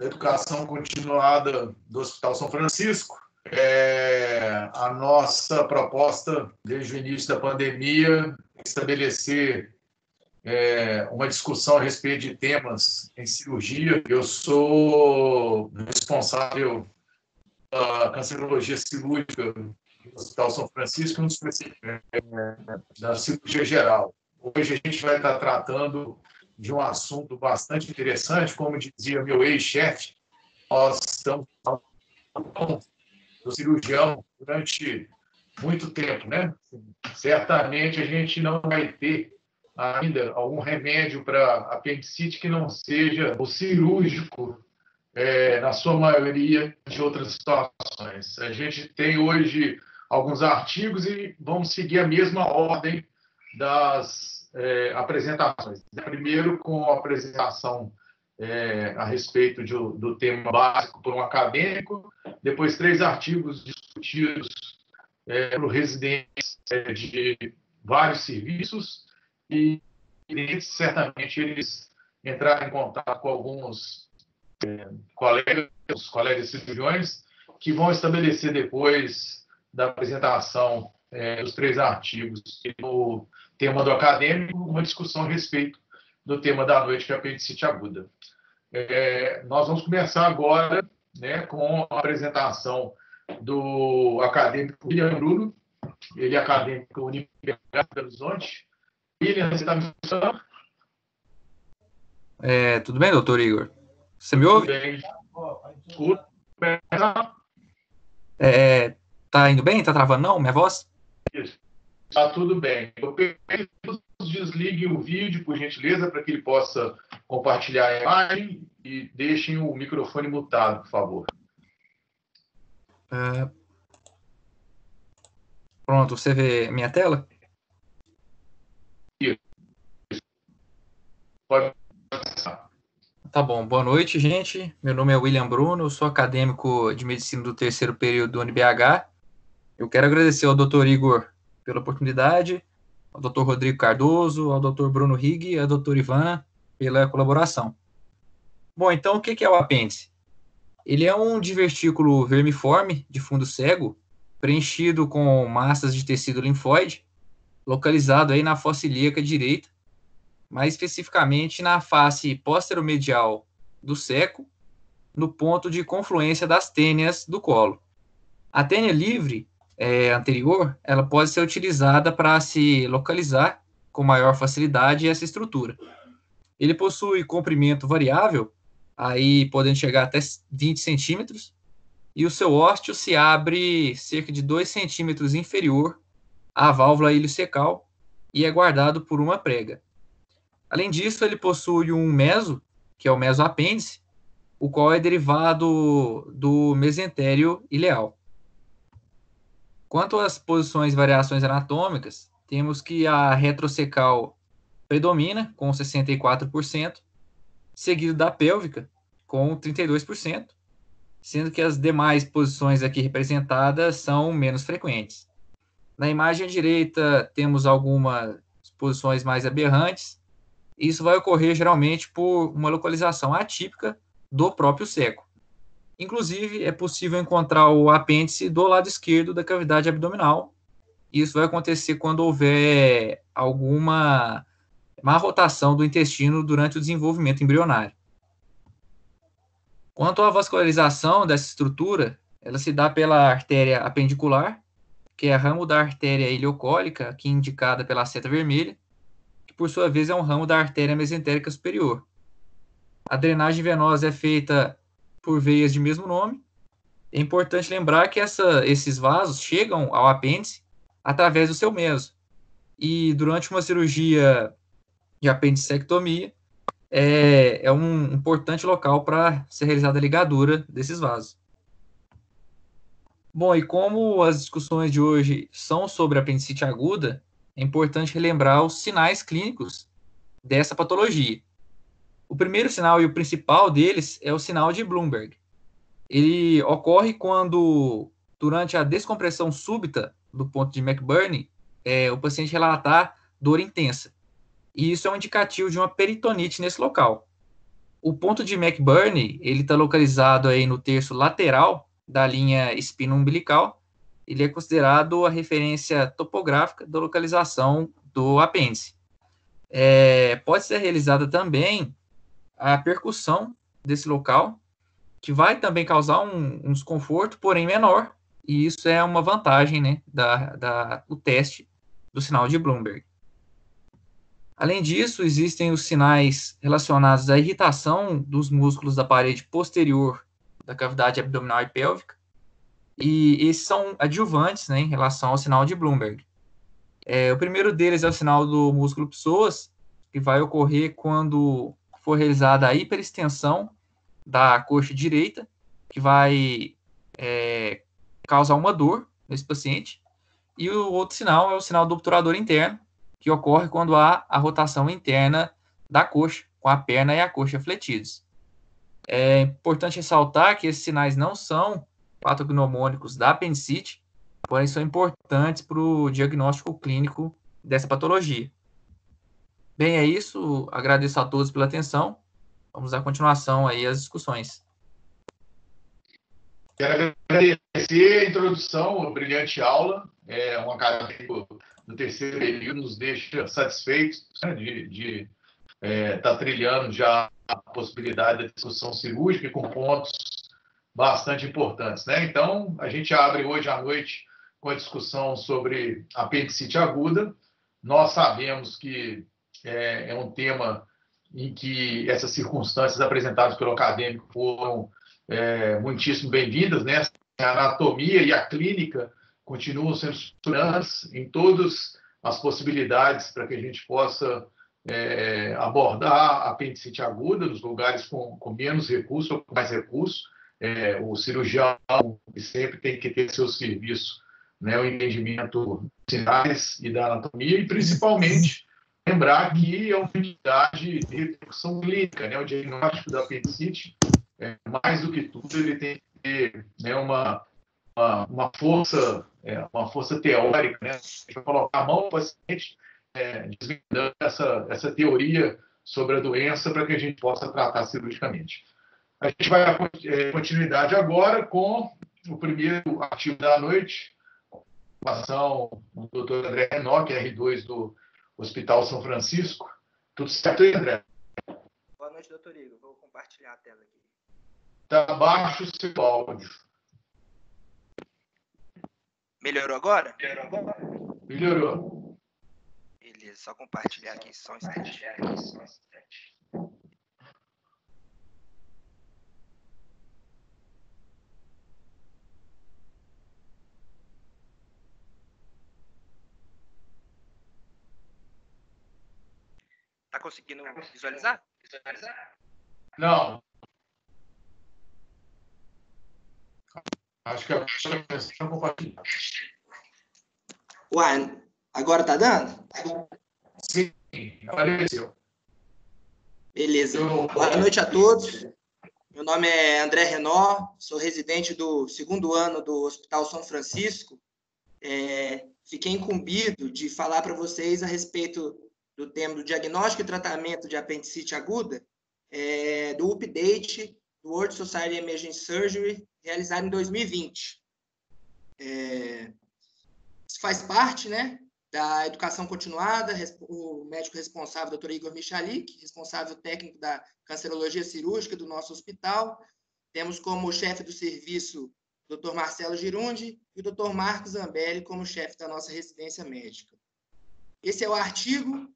da Educação Continuada do Hospital São Francisco. A nossa proposta, desde o início da pandemia, é estabelecer uma discussão a respeito de temas em cirurgia. Eu sou responsável pela cancerologia cirúrgica do Hospital São Francisco, um dos da cirurgia geral. Hoje a gente vai estar tratando de um assunto bastante interessante, como dizia meu ex-chefe, nós estamos falando do cirurgião durante muito tempo, né? Certamente a gente não vai ter ainda algum remédio para apendicite que não seja o cirúrgico, na sua maioria de outras situações. A gente tem hoje alguns artigos e vamos seguir a mesma ordem das apresentações. Primeiro, com a apresentação a respeito do tema básico por um acadêmico, depois 3 artigos discutidos por residentes de vários serviços e certamente eles entraram em contato com alguns colegas cirurgiões que vão estabelecer depois da apresentação dos 3 artigos no tema do acadêmico, uma discussão a respeito do tema da noite, que é a apendicite aguda. Nós vamos começar agora, né, com a apresentação do acadêmico William Bruno. Ele é acadêmico da Universidade de Belo Horizonte. William, você está me escutando? Tudo bem, doutor Igor? Você me ouve? Tudo bem. Escuta. Tá indo bem? Tá travando não, minha voz? Isso. Tá tudo bem. Eu peço que desliguem o vídeo, por gentileza, para que ele possa compartilhar a imagem e deixem o microfone mutado, por favor. Pronto, você vê minha tela? Isso. Pode começar. Tá bom, boa noite, gente. Meu nome é William Bruno, eu sou acadêmico de medicina do 3º período do UniBH. Eu quero agradecer ao Dr. Igor pela oportunidade, ao Dr. Rodrigo Cardoso, ao Dr. Bruno Rigg e ao Dr. Ivan pela colaboração. Bom, então o que é o apêndice? Ele é um divertículo vermiforme de fundo cego, preenchido com massas de tecido linfóide, localizado aí na fossa ilíaca direita, mais especificamente na face posteromedial do seco, no ponto de confluência das tênias do colo. A tênia livre anterior, ela pode ser utilizada para se localizar com maior facilidade essa estrutura. Ele possui comprimento variável, aí podendo chegar até 20 centímetros, e o seu ósteo se abre cerca de 2 centímetros inferior à válvula iliocecal e é guardado por uma prega. Além disso, ele possui um meso, que é o mesoapêndice, o qual é derivado do mesentério ileal. Quanto às posições e variações anatômicas, temos que a retrocecal predomina, com 64%, seguido da pélvica, com 32%, sendo que as demais posições aqui representadas são menos frequentes. Na imagem à direita, temos algumas posições mais aberrantes. Isso vai ocorrer geralmente por uma localização atípica do próprio seco. Inclusive, é possível encontrar o apêndice do lado esquerdo da cavidade abdominal. Isso vai acontecer quando houver alguma má rotação do intestino durante o desenvolvimento embrionário. Quanto à vascularização dessa estrutura, ela se dá pela artéria apendicular, que é ramo da artéria ileocólica, aqui indicada pela seta vermelha, que por sua vez é um ramo da artéria mesentérica superior. A drenagem venosa é feita por veias de mesmo nome. É importante lembrar que esses vasos chegam ao apêndice através do seu meso. E durante uma cirurgia de apendicectomia, é um importante local para ser realizada a ligadura desses vasos. Bom, e como as discussões de hoje são sobre apendicite aguda, é importante relembrar os sinais clínicos dessa patologia. O primeiro sinal e o principal deles é o sinal de Bloomberg. Ele ocorre quando, durante a descompressão súbita do ponto de McBurney, o paciente relatar dor intensa. E isso é um indicativo de uma peritonite nesse local. O ponto de McBurney, ele está localizado aí no terço lateral da linha espina umbilical. Ele é considerado a referência topográfica da localização do apêndice. Pode ser realizada também a percussão desse local, que vai também causar um desconforto, porém menor, e isso é uma vantagem, né, do teste do sinal de Bloomberg. Além disso, existem os sinais relacionados à irritação dos músculos da parede posterior da cavidade abdominal e pélvica, e esses são adjuvantes, né, em relação ao sinal de Bloomberg. O primeiro deles é o sinal do músculo psoas, que vai ocorrer quando for realizada a hiperextensão da coxa direita, que vai causar uma dor nesse paciente. E o outro sinal é o sinal do obturador interno, que ocorre quando há a rotação interna da coxa, com a perna e a coxa fletidos. É importante ressaltar que esses sinais não são patognomônicos da apendicite, porém são importantes para o diagnóstico clínico dessa patologia. Bem, é isso. Agradeço a todos pela atenção. Vamos dar continuação aí às discussões. Quero agradecer a introdução, a brilhante aula. Um acadêmico do terceiro período nos deixa satisfeitos, né, de estar trilhando já a possibilidade da discussão cirúrgica com pontos bastante importantes, né? Então, a gente abre hoje à noite com a discussão sobre apendicite aguda. Nós sabemos que é um tema em que essas circunstâncias apresentadas pelo acadêmico foram muitíssimo bem-vindas, né? A anatomia e a clínica continuam sendo estudantes em todas as possibilidades para que a gente possa abordar a apendicite aguda nos lugares com menos recurso ou com mais recurso. O cirurgião sempre tem que ter seu serviço, né, o entendimento dos sinais e da anatomia, e principalmente lembrar que é uma unidade de repercussão clínica, né? O diagnóstico da apendicite, mais do que tudo, ele tem que ter, né, uma força teórica, né? Para colocar a mão no paciente, desvendando essa teoria sobre a doença para que a gente possa tratar cirurgicamente. A gente vai dar continuidade agora com o primeiro artigo da noite, a participação do Dr. André Renaud, que é R2 do Hospital São Francisco. Tudo certo aí, André? Boa noite, doutor Igor. Vou compartilhar a tela aqui. Está baixo o seu áudio. Melhorou agora? Melhorou. Beleza, só compartilhar aqui, só um instante. Tá conseguindo visualizar? Não. Acho que agora está compartilhando. Uai, agora tá dando? Sim, apareceu. Beleza. Boa noite a todos. Meu nome é André Renaud, sou residente do segundo ano do Hospital São Francisco. Fiquei incumbido de falar para vocês a respeito do tema do diagnóstico e tratamento de apendicite aguda, do update do World Society Emergency Surgery, realizado em 2020. Isso faz parte, né, da educação continuada. O médico responsável, Dr. Igor Michalik, responsável técnico da cancerologia cirúrgica do nosso hospital. Temos como chefe do serviço o Dr. Marcelo Girundi e o Dr. Marcos Zambelli como chefe da nossa residência médica. Esse é o artigo,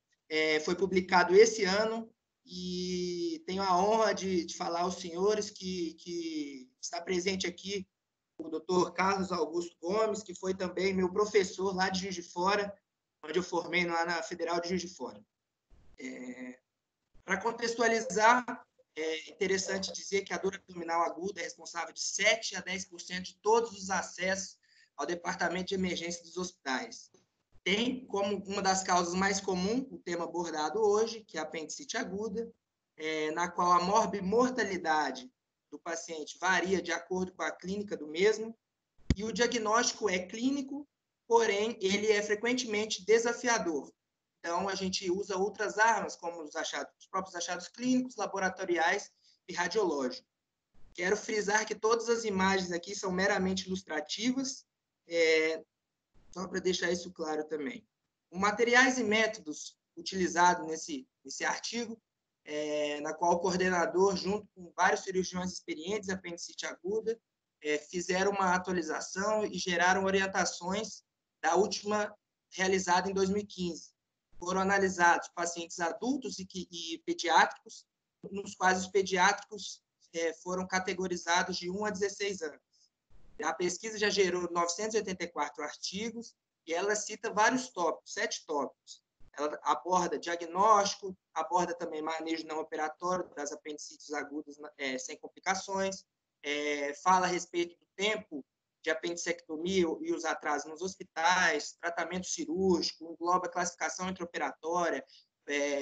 foi publicado esse ano, e tenho a honra de falar aos senhores que está presente aqui o Dr. Carlos Augusto Gomes, que foi também meu professor lá de Juiz de Fora, onde eu formei lá na Federal de Juiz de Fora. Para contextualizar, é interessante dizer que a dor abdominal aguda é responsável de 7 a 10% de todos os acessos ao departamento de emergência dos hospitais. Tem como uma das causas mais comuns o tema abordado hoje, que é a apendicite aguda, na qual a morbimortalidade do paciente varia de acordo com a clínica do mesmo, e o diagnóstico é clínico, porém, ele é frequentemente desafiador, Então, a gente usa outras armas, como os próprios achados clínicos, laboratoriais e radiológicos. Quero frisar que todas as imagens aqui são meramente ilustrativas, só para deixar isso claro também. Os materiais e métodos utilizados nesse artigo, na qual o coordenador, junto com vários cirurgiões experientes em apendicite aguda, fizeram uma atualização e geraram orientações da última realizada em 2015. Foram analisados pacientes adultos e pediátricos, nos quais os pediátricos foram categorizados de 1 a 16 anos. A pesquisa já gerou 984 artigos e ela cita vários tópicos, 7 tópicos. Ela aborda diagnóstico, aborda também manejo não operatório das apendicites agudas sem complicações, fala a respeito do tempo de apendicectomia e os atrasos nos hospitais, tratamento cirúrgico, engloba classificação intraoperatória,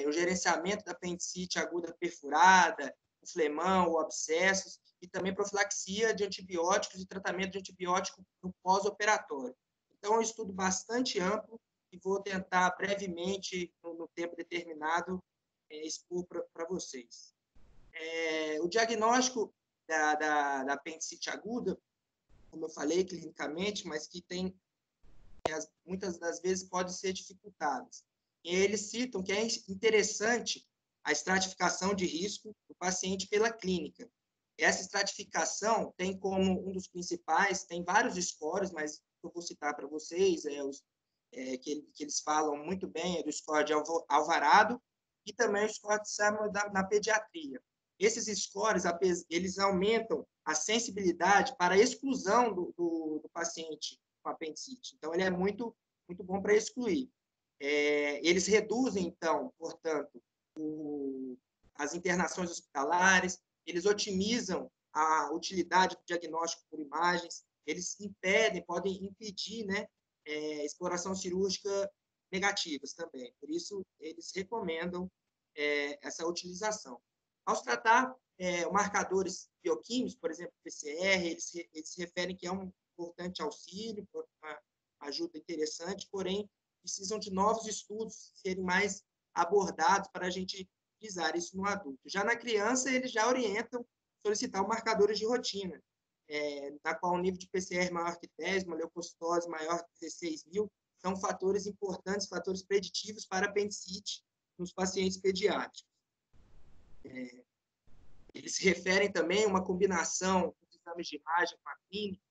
o gerenciamento da apendicite aguda perfurada, o flemão, o abscessos, e também profilaxia de antibióticos e tratamento de antibiótico no pós-operatório. Então, é um estudo bastante amplo e vou tentar brevemente, no tempo determinado, expor para vocês. O diagnóstico da apendicite aguda, como eu falei, clinicamente, mas que muitas das vezes podem ser dificultadas. E eles citam que é interessante a estratificação de risco do paciente pela clínica. Essa estratificação tem como um dos principais, tem vários scores, mas eu vou citar para vocês, que eles falam muito bem, do score de Alvarado e também o score de Samuel na pediatria. Esses scores, eles aumentam a sensibilidade para a exclusão do paciente com apendicite. Então, ele é muito, muito bom para excluir. Eles reduzem, então, portanto, as internações hospitalares, eles otimizam a utilidade do diagnóstico por imagens, eles podem impedir, né, exploração cirúrgica negativas também. Por isso, eles recomendam essa utilização. Ao se tratar marcadores bioquímicos, por exemplo, PCR, eles referem que é um importante auxílio, uma ajuda interessante, porém, precisam de novos estudos serem mais abordados para a gente utilizar isso no adulto. Já na criança, eles já orientam solicitar marcadores de rotina, na qual o nível de PCR maior que 10, uma leucocitose maior que 16.000, são fatores importantes, fatores preditivos para apendicite nos pacientes pediátricos. Eles se referem também a uma combinação de exames de imagem com a clínica,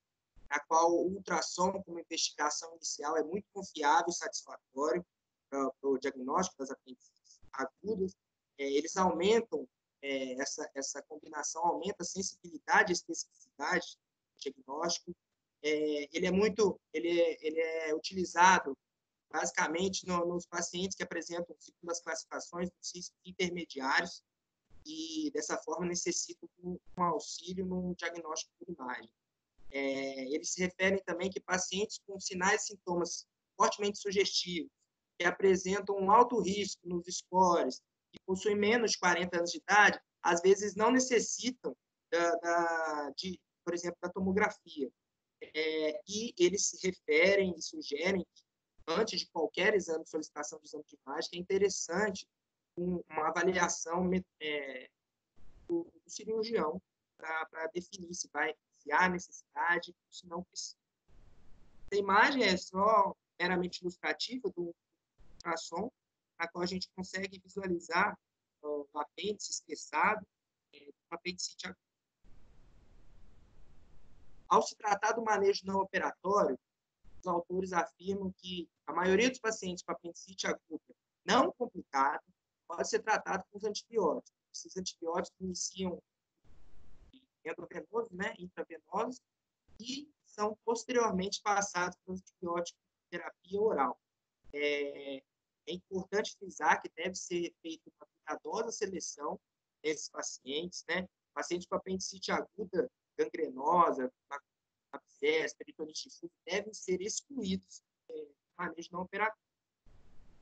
na qual o ultrassom como investigação inicial é muito confiável e satisfatório para o diagnóstico das apendicites agudas. Eles aumentam, essa combinação aumenta a sensibilidade e especificidade do diagnóstico. Ele é utilizado basicamente nos pacientes que apresentam, segundo as classificações, cistos intermediários, e dessa forma necessitam um auxílio no diagnóstico por imagem. Eles se referem também que pacientes com sinais e sintomas fortemente sugestivos, que apresentam um alto risco nos scores, que possuem menos de 40 anos de idade, às vezes não necessitam, por exemplo, da tomografia. E eles se referem e sugerem que, antes de qualquer exame, solicitação de exame de imagem, é interessante uma avaliação do cirurgião para definir se há necessidade ou se não precisa. Essa imagem é só meramente ilustrativa do ultrassom, na qual a gente consegue visualizar o apêndice estressado, o apendicite agudo. Ao se tratar do manejo não operatório, os autores afirmam que a maioria dos pacientes com apendicite aguda não complicada pode ser tratado com os antibióticos. Esses antibióticos iniciam endovenosos, né, intravenosos, e são posteriormente passados para antibióticos de terapia oral. É importante frisar que deve ser feita uma cuidadosa seleção desses pacientes, né? Pacientes com apendicite aguda, gangrenosa, abscesso, peritonite difusa, devem ser excluídos do manejo não operatório.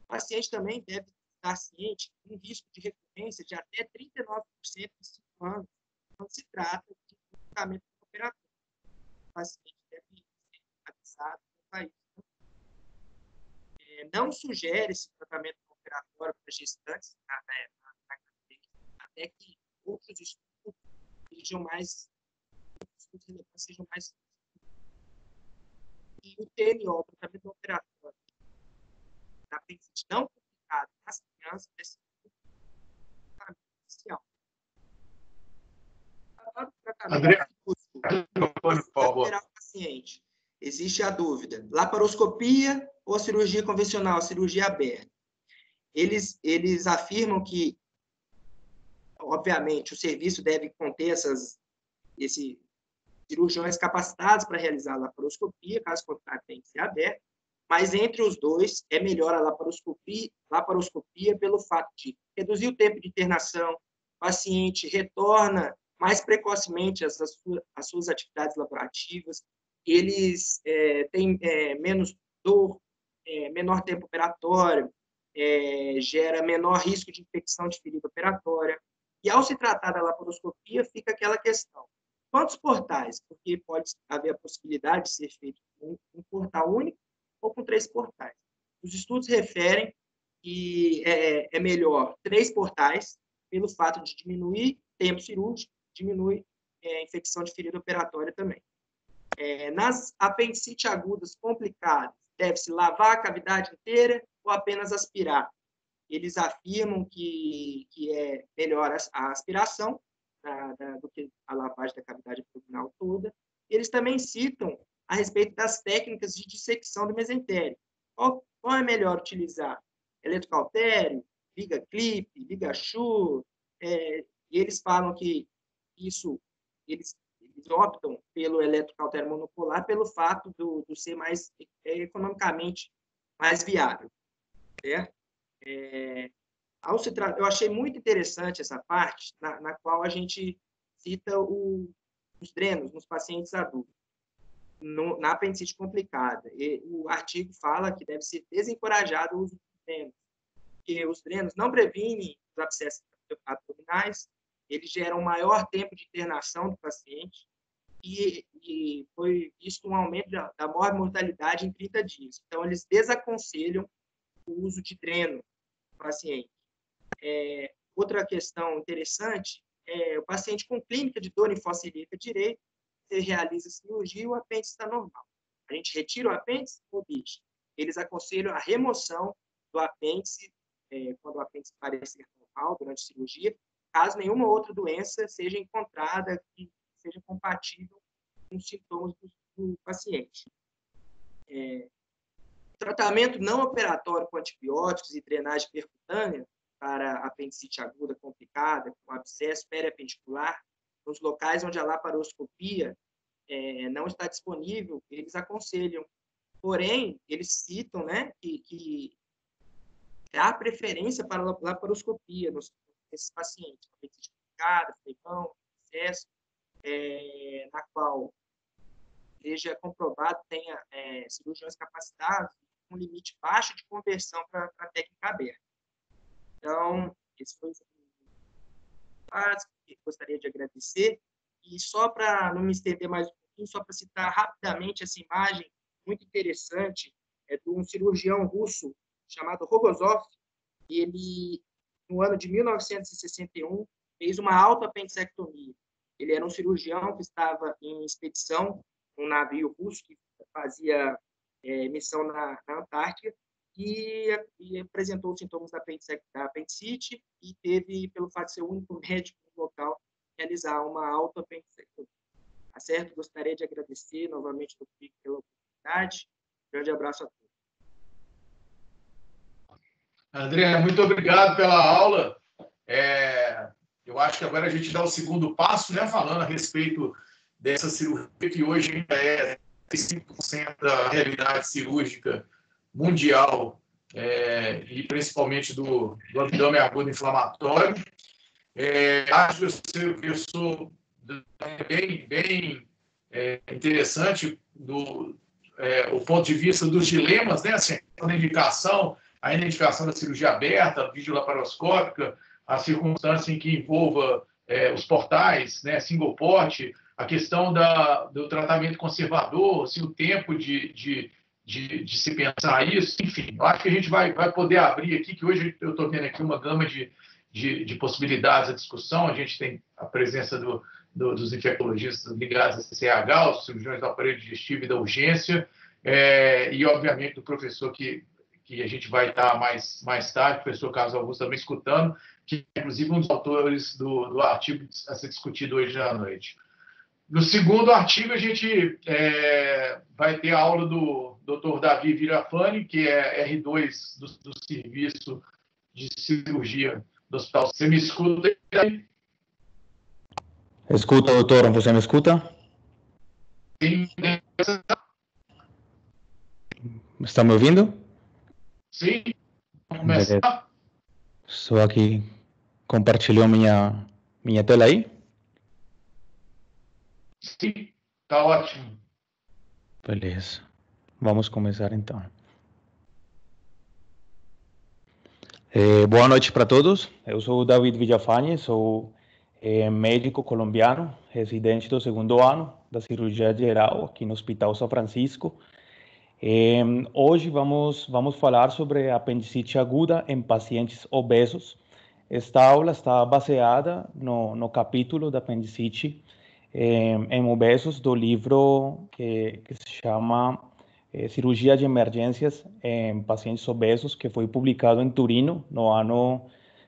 O paciente também deve estar ciente de um risco de recorrência de até 39% em 5 anos, quando se trata de tratamento operatório. O paciente deve ser avisado quanto a isso. Não sugere esse tratamento operatório operatório para gestantes, até que outros estudos sejam mais e o TMO, o tratamento operatório da apendicite não complicada nas crianças, é inicial. Agora, o tratamento o paciente. Existe a dúvida: laparoscopia ou cirurgia convencional, cirurgia aberta? Eles afirmam que, obviamente, o serviço deve conter esses cirurgiões capacitados para realizar a laparoscopia, caso contrário, tem que ser aberto, mas entre os dois é melhor a laparoscopia pelo fato de reduzir o tempo de internação, o paciente retorna mais precocemente às suas atividades laborativas, eles têm menos dor, menor tempo operatório, gera menor risco de infecção de ferida operatória. E, ao se tratar da laparoscopia, fica aquela questão: quantos portais? Porque pode haver a possibilidade de ser feito com um portal único ou com 3 portais. Os estudos referem que é melhor 3 portais, pelo fato de diminuir tempo cirúrgico, diminui a infecção de ferida operatória também. Nas apendicite agudas complicadas, deve-se lavar a cavidade inteira ou apenas aspirar? Eles afirmam que é melhor a aspiração do que a lavagem da cavidade abdominal toda. Eles também citam a respeito das técnicas de dissecção do mesentério. Qual é melhor utilizar? Eletrocautério, liga-clipe, liga-chu? E eles falam que eles optam pelo eletrocautério monopolar pelo fato do ser mais economicamente mais viável, certo? Eu achei muito interessante essa parte na qual a gente cita os drenos nos pacientes adultos, na apendicite complicada. O artigo fala que deve ser desencorajado o uso dos drenos, porque os drenos não previnem os abscessos abdominais, eles geram maior tempo de internação do paciente e foi visto um aumento da mortalidade em 30 dias. Então, eles desaconselham o uso de dreno no paciente. Outra questão interessante é o paciente com clínica de dor em fossa ilíaca direita, você realiza a cirurgia e o apêndice está normal. A gente retira o apêndice ou deixa? Eles aconselham a remoção do apêndice quando o apêndice parecer normal durante a cirurgia, caso nenhuma outra doença seja encontrada que seja compatível com os sintomas do paciente. Tratamento não operatório com antibióticos e drenagem percutânea para apendicite aguda complicada, com abscesso periapendicular, nos locais onde a laparoscopia não está disponível, eles aconselham. Porém, eles citam, né, que há preferência para a laparoscopia nesses pacientes, apendicite complicada, fleipão, abscesso, na qual seja comprovado tenha cirurgiões capacitados com limite baixo de conversão para a técnica aberta. Então, esse foi o básico que gostaria de agradecer. E só para não me estender mais um pouquinho, só para citar rapidamente essa imagem muito interessante de um cirurgião russo chamado Rogozov. Ele, no ano de 1961, fez uma autoapendicectomia. Ele era um cirurgião que estava em expedição num navio russo que fazia missão na Antártica e apresentou os sintomas da apendicite e teve, pelo fato de ser o único médico no local, realizar uma autoapendicectomia. Tá certo? Gostaria de agradecer novamente pela oportunidade. Grande abraço a todos. André, muito obrigado pela aula. Eu acho que agora a gente dá o segundo passo, né, falando a respeito dessa cirurgia que hoje ainda é 5% da realidade cirúrgica mundial, e principalmente do abdômen agudo inflamatório. Acho que eu sou bem interessante o ponto de vista dos dilemas, né? Assim, a identificação da cirurgia aberta, a videolaparoscópica, a circunstância em que envolva os portais, né? Single port, a questão do tratamento conservador, assim, o tempo de de se pensar isso. Enfim, eu acho que a gente vai poder abrir aqui, que hoje eu estou vendo aqui uma gama de possibilidades à discussão. A gente tem a presença dos infectologistas ligados a CCH, os cirurgiões do aparelho digestivo e da urgência, e, obviamente, do professor que a gente vai estar mais tarde, o professor Carlos Augusto também escutando, que é, inclusive, um dos autores do artigo a ser discutido hoje à noite. No segundo artigo, a gente vai ter a aula do Dr. Davi Virafani, que é R2 do Serviço de Cirurgia do Hospital. Você me escuta aí? Escuta, doutor. Você me escuta? Sim. Está me ouvindo? Sim. Vamos começar. Beleza. Estou aqui. Compartilhou minha tela aí? Sim, está ótimo. Beleza. Vamos começar então. Boa noite para todos. Eu sou o David Villafane, sou médico colombiano, residente do segundo ano da cirurgia geral aqui no Hospital São Francisco. Hoje vamos falar sobre apendicite aguda em pacientes obesos. Esta aula está baseada no capítulo da apendicite em obesos do livro que se chama Cirurgia de Emergências em Pacientes Obesos, que foi publicado em Turino no ano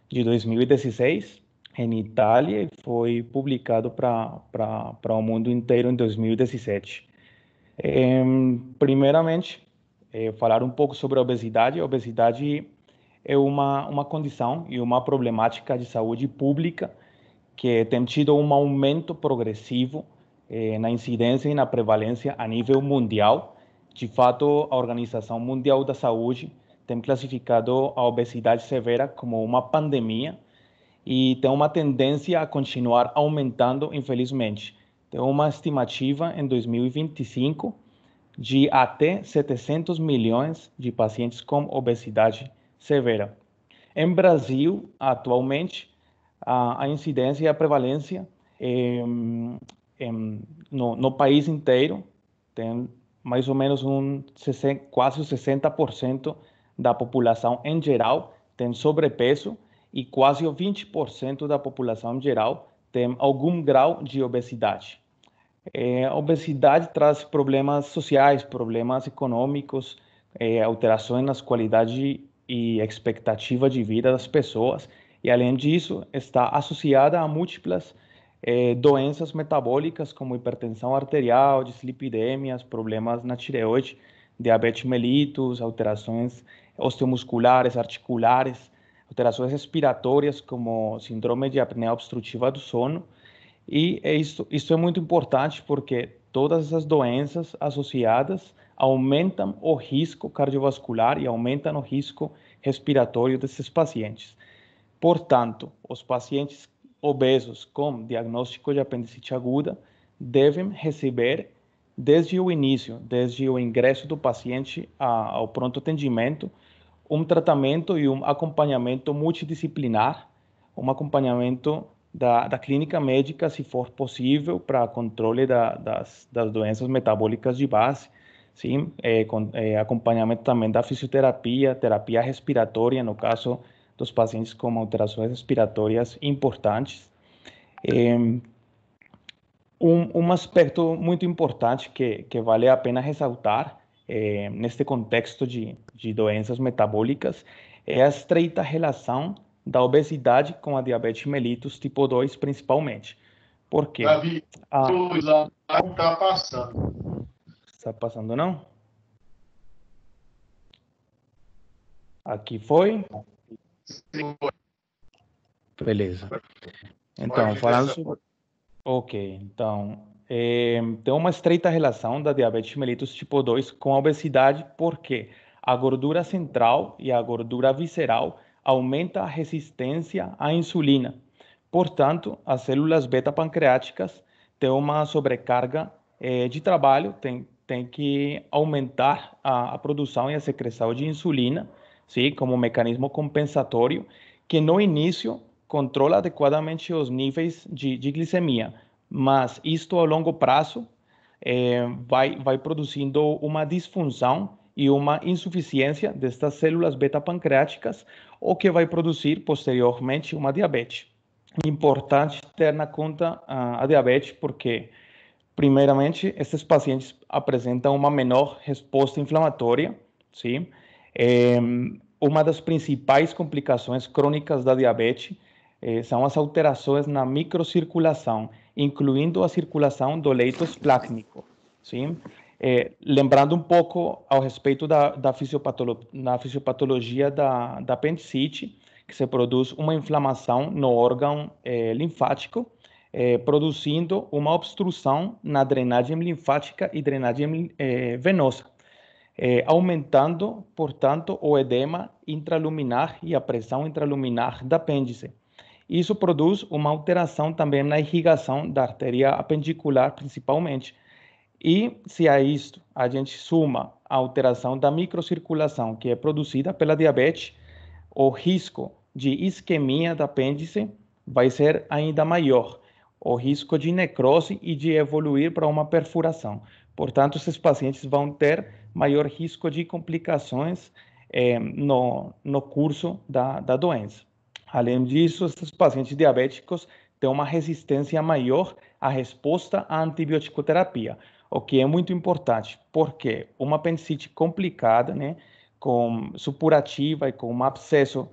de 2016, em Itália, e foi publicado para o mundo inteiro em 2017. Primeiramente, falar um pouco sobre a obesidade. A obesidade é uma condição e uma problemática de saúde pública que tem tido um aumento progressivo na incidência e na prevalência a nível mundial. De fato, a Organização Mundial da Saúde tem classificado a obesidade severa como uma pandemia e tem uma tendência a continuar aumentando, infelizmente. Tem uma estimativa em 2025 de até 700 milhões de pacientes com obesidade severa. Em Brasil, atualmente, a incidência e a prevalência no país inteiro tem mais ou menos quase 60% da população em geral tem sobrepeso e quase 20% da população em geral tem algum grau de obesidade. A obesidade traz problemas sociais, problemas econômicos, alterações nas qualidade e expectativa de vida das pessoas, e além disso está associada a múltiplas doenças metabólicas como hipertensão arterial, dislipidemias, problemas na tireoide, diabetes mellitus, alterações osteomusculares, articulares, alterações respiratórias como síndrome de apneia obstrutiva do sono. E isso é muito importante porque todas essas doenças associadas aumentam o risco cardiovascular e aumentam o risco respiratório desses pacientes. Portanto, os pacientes obesos com diagnóstico de apendicite aguda devem receber, desde o início, desde o ingresso do paciente ao pronto atendimento, um tratamento e um acompanhamento multidisciplinar, um acompanhamento da clínica médica, se for possível, para controle das doenças metabólicas de base, sim, acompanhamento também da fisioterapia, terapia respiratória, no caso dos pacientes com alterações respiratórias importantes. Um aspecto muito importante que vale a pena ressaltar neste contexto de doenças metabólicas é a estreita relação da obesidade com a diabetes mellitus tipo 2, principalmente. Por quê? Davi, não está passando. Está passando, não? Aqui foi? Sim. Beleza. Então, falando sobre... Ok, então, tem uma estreita relação da diabetes mellitus tipo 2 com a obesidade, porque a gordura central e a gordura visceral aumenta a resistência à insulina. Portanto, as células beta-pancreáticas têm uma sobrecarga de trabalho, tem que aumentar a produção e a secreção de insulina, sim, como um mecanismo compensatório, que no início controla adequadamente os níveis de glicemia, mas isto a longo prazo vai produzindo uma disfunção e uma insuficiência destas células beta-pancreáticas, o que vai produzir posteriormente uma diabetes. Importante ter na conta a diabetes porque, primeiramente, esses pacientes apresentam uma menor resposta inflamatória, sim? Uma das principais complicações crônicas da diabetes são as alterações na microcirculação, incluindo a circulação do leito esplásmico, sim? Lembrando um pouco ao respeito da fisiopatologia da apendicite, que se produz uma inflamação no órgão linfático, produzindo uma obstrução na drenagem linfática e drenagem venosa, aumentando, portanto, o edema intraluminar e a pressão intraluminar da apêndice. Isso produz uma alteração também na irrigação da artéria apendicular, principalmente. E se a isto a gente soma a alteração da microcirculação que é produzida pela diabetes, o risco de isquemia da apêndice vai ser ainda maior, o risco de necrose e de evoluir para uma perfuração. Portanto, esses pacientes vão ter maior risco de complicações no curso da doença. Além disso, esses pacientes diabéticos têm uma resistência maior à resposta à antibioticoterapia, o que é muito importante, porque uma apendicite complicada, né, com supurativa e com um abscesso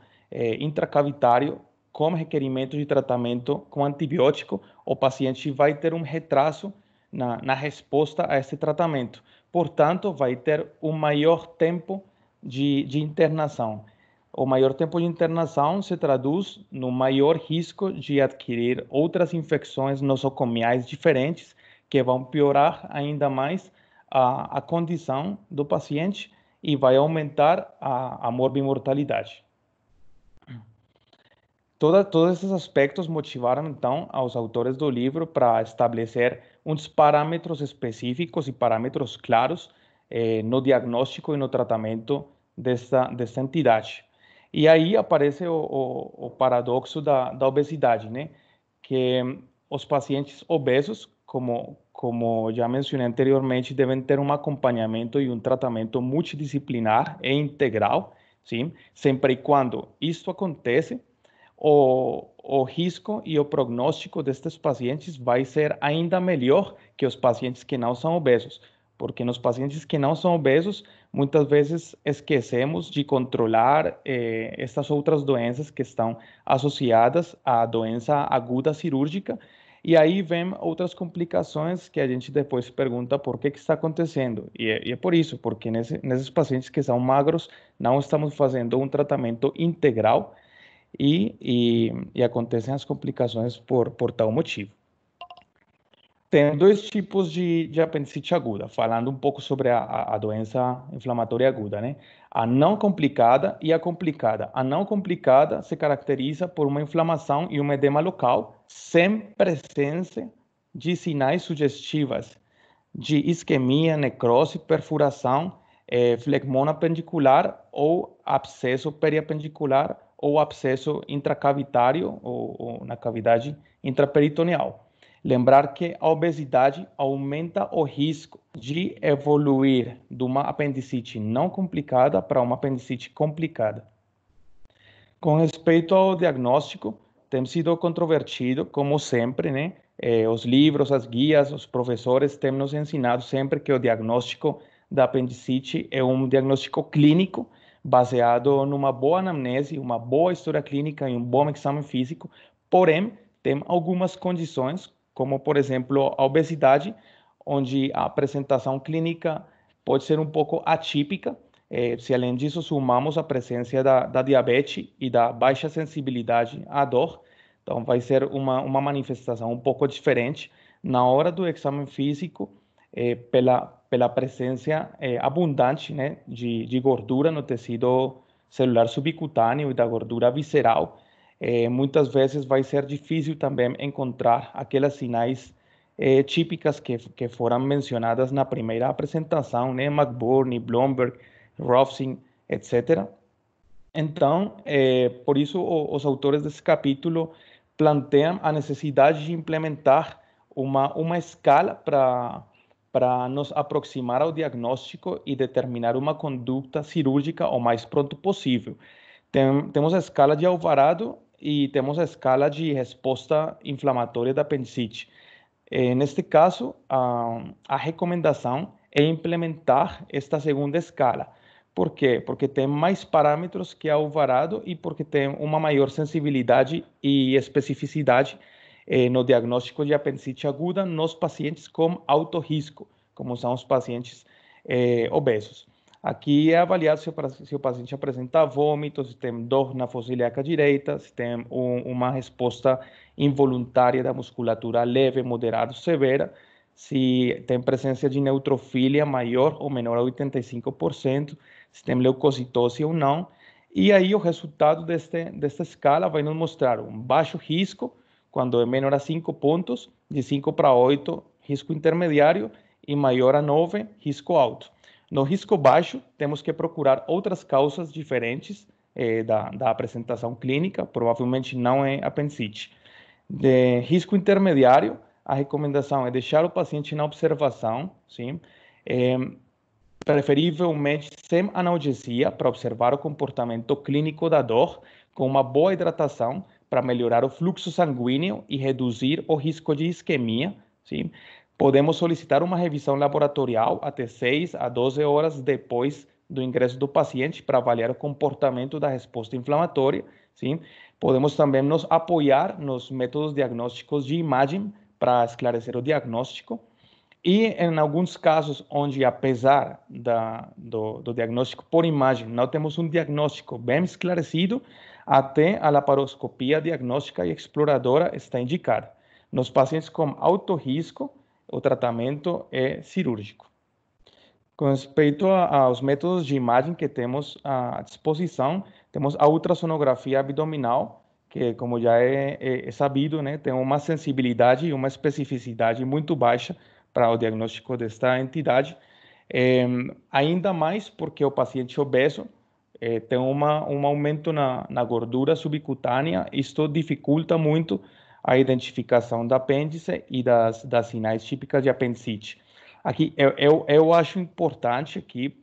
intracavitário, com requerimento de tratamento com antibiótico, o paciente vai ter um retraso na resposta a esse tratamento. Portanto, vai ter um maior tempo de internação. O maior tempo de internação se traduz no maior risco de adquirir outras infecções nosocomiais diferentes, que vão piorar ainda mais a condição do paciente e vai aumentar a morbimortalidade. Todos esses aspectos motivaram, então, aos autores do livro para estabelecer uns parâmetros específicos e parâmetros claros no diagnóstico e no tratamento dessa entidade. E aí aparece o paradoxo da obesidade, né? Que os pacientes obesos, como já mencionei anteriormente, devem ter um acompanhamento e um tratamento multidisciplinar e integral, sim? Sempre e quando isso acontece, o risco e o prognóstico destes pacientes vai ser ainda melhor que os pacientes que não são obesos, porque nos pacientes que não são obesos, muitas vezes esquecemos de controlar essas outras doenças que estão associadas à doença aguda cirúrgica, e aí vem outras complicações que a gente depois pergunta por que está acontecendo. E é por isso, porque nesses pacientes que são magros, não estamos fazendo um tratamento integral e acontecem as complicações por tal motivo. Tem dois tipos de apendicite aguda, falando um pouco sobre a doença inflamatória aguda, né? A não complicada e a complicada. A não complicada se caracteriza por uma inflamação e um edema local, sem presença de sinais sugestivas de isquemia, necrose, perfuração, flegmona apendicular ou abscesso periapendicular ou abscesso intracavitário ou na cavidade intraperitoneal. Lembrar que a obesidade aumenta o risco de evoluir de uma apendicite não complicada para uma apendicite complicada. Com respeito ao diagnóstico, tem sido controvertido, como sempre, né? Os livros, as guias, os professores têm nos ensinado sempre que o diagnóstico da apendicite é um diagnóstico clínico, baseado numa boa anamnese, uma boa história clínica e um bom exame físico, porém, tem algumas condições, como, por exemplo, a obesidade, onde a apresentação clínica pode ser um pouco atípica, se além disso sumamos a presença da diabetes e da baixa sensibilidade à dor, então vai ser uma manifestação um pouco diferente na hora do exame físico, pela presença abundante, né, de gordura no tecido celular subcutâneo e da gordura visceral. Muitas vezes vai ser difícil também encontrar aquelas sinais típicas que foram mencionadas na primeira apresentação, né, McBurney, Blomberg, Rolfing, etc. Então, por isso, os autores desse capítulo planteiam a necessidade de implementar uma escala para nos aproximar ao diagnóstico e determinar uma conduta cirúrgica o mais pronto possível. Temos a escala de Alvarado e temos a escala de resposta inflamatória da apendicite. Neste caso, a recomendação é implementar esta segunda escala. Por quê? Porque tem mais parâmetros que a Alvarado e porque tem uma maior sensibilidade e especificidade no diagnóstico de apendicite aguda nos pacientes com alto risco, como são os pacientes obesos. Aqui é avaliado se o paciente apresenta vômito, se tem dor na fossa ilíaca direita, se tem uma resposta involuntária da musculatura leve, moderada ou severa, se tem presença de neutrofilia maior ou menor a 85%, se tem leucocitose ou não. E aí o resultado desta escala vai nos mostrar um baixo risco, quando é menor a 5 pontos, de 5 para 8, risco intermediário, e maior a 9, risco alto. No risco baixo, temos que procurar outras causas diferentes da apresentação clínica, provavelmente não é apendicite. De risco intermediário, a recomendação é deixar o paciente na observação, sim? Preferivelmente sem analgesia, para observar o comportamento clínico da dor, com uma boa hidratação, para melhorar o fluxo sanguíneo e reduzir o risco de isquemia, sim? Podemos solicitar uma revisão laboratorial até 6 a 12 horas depois do ingresso do paciente para avaliar o comportamento da resposta inflamatória, sim? Podemos também nos apoiar nos métodos diagnósticos de imagem para esclarecer o diagnóstico. E em alguns casos onde, apesar do diagnóstico por imagem, não temos um diagnóstico bem esclarecido, até a laparoscopia diagnóstica e exploradora está indicada. Nos pacientes com alto risco, o tratamento é cirúrgico. Com respeito aos métodos de imagem que temos à disposição, temos a ultrassonografia abdominal, que, como já é sabido, né, tem uma sensibilidade e uma especificidade muito baixa para o diagnóstico desta entidade, ainda mais porque o paciente obeso tem um aumento na gordura subcutânea. Isto dificulta muito a identificação da apêndice e das sinais típicas de apendicite. Aqui, eu acho importante aqui,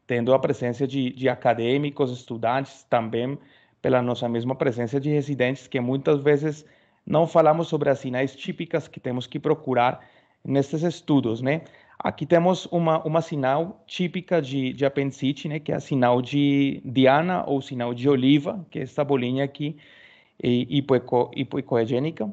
tendo a presença de acadêmicos, estudantes, também pela nossa mesma presença de residentes, que muitas vezes não falamos sobre as sinais típicas que temos que procurar nesses estudos, né? Aqui temos uma sinal típica de apendicite, né? Que é a sinal de Diana ou sinal de Oliva, que é essa bolinha aqui, hipoecogênica,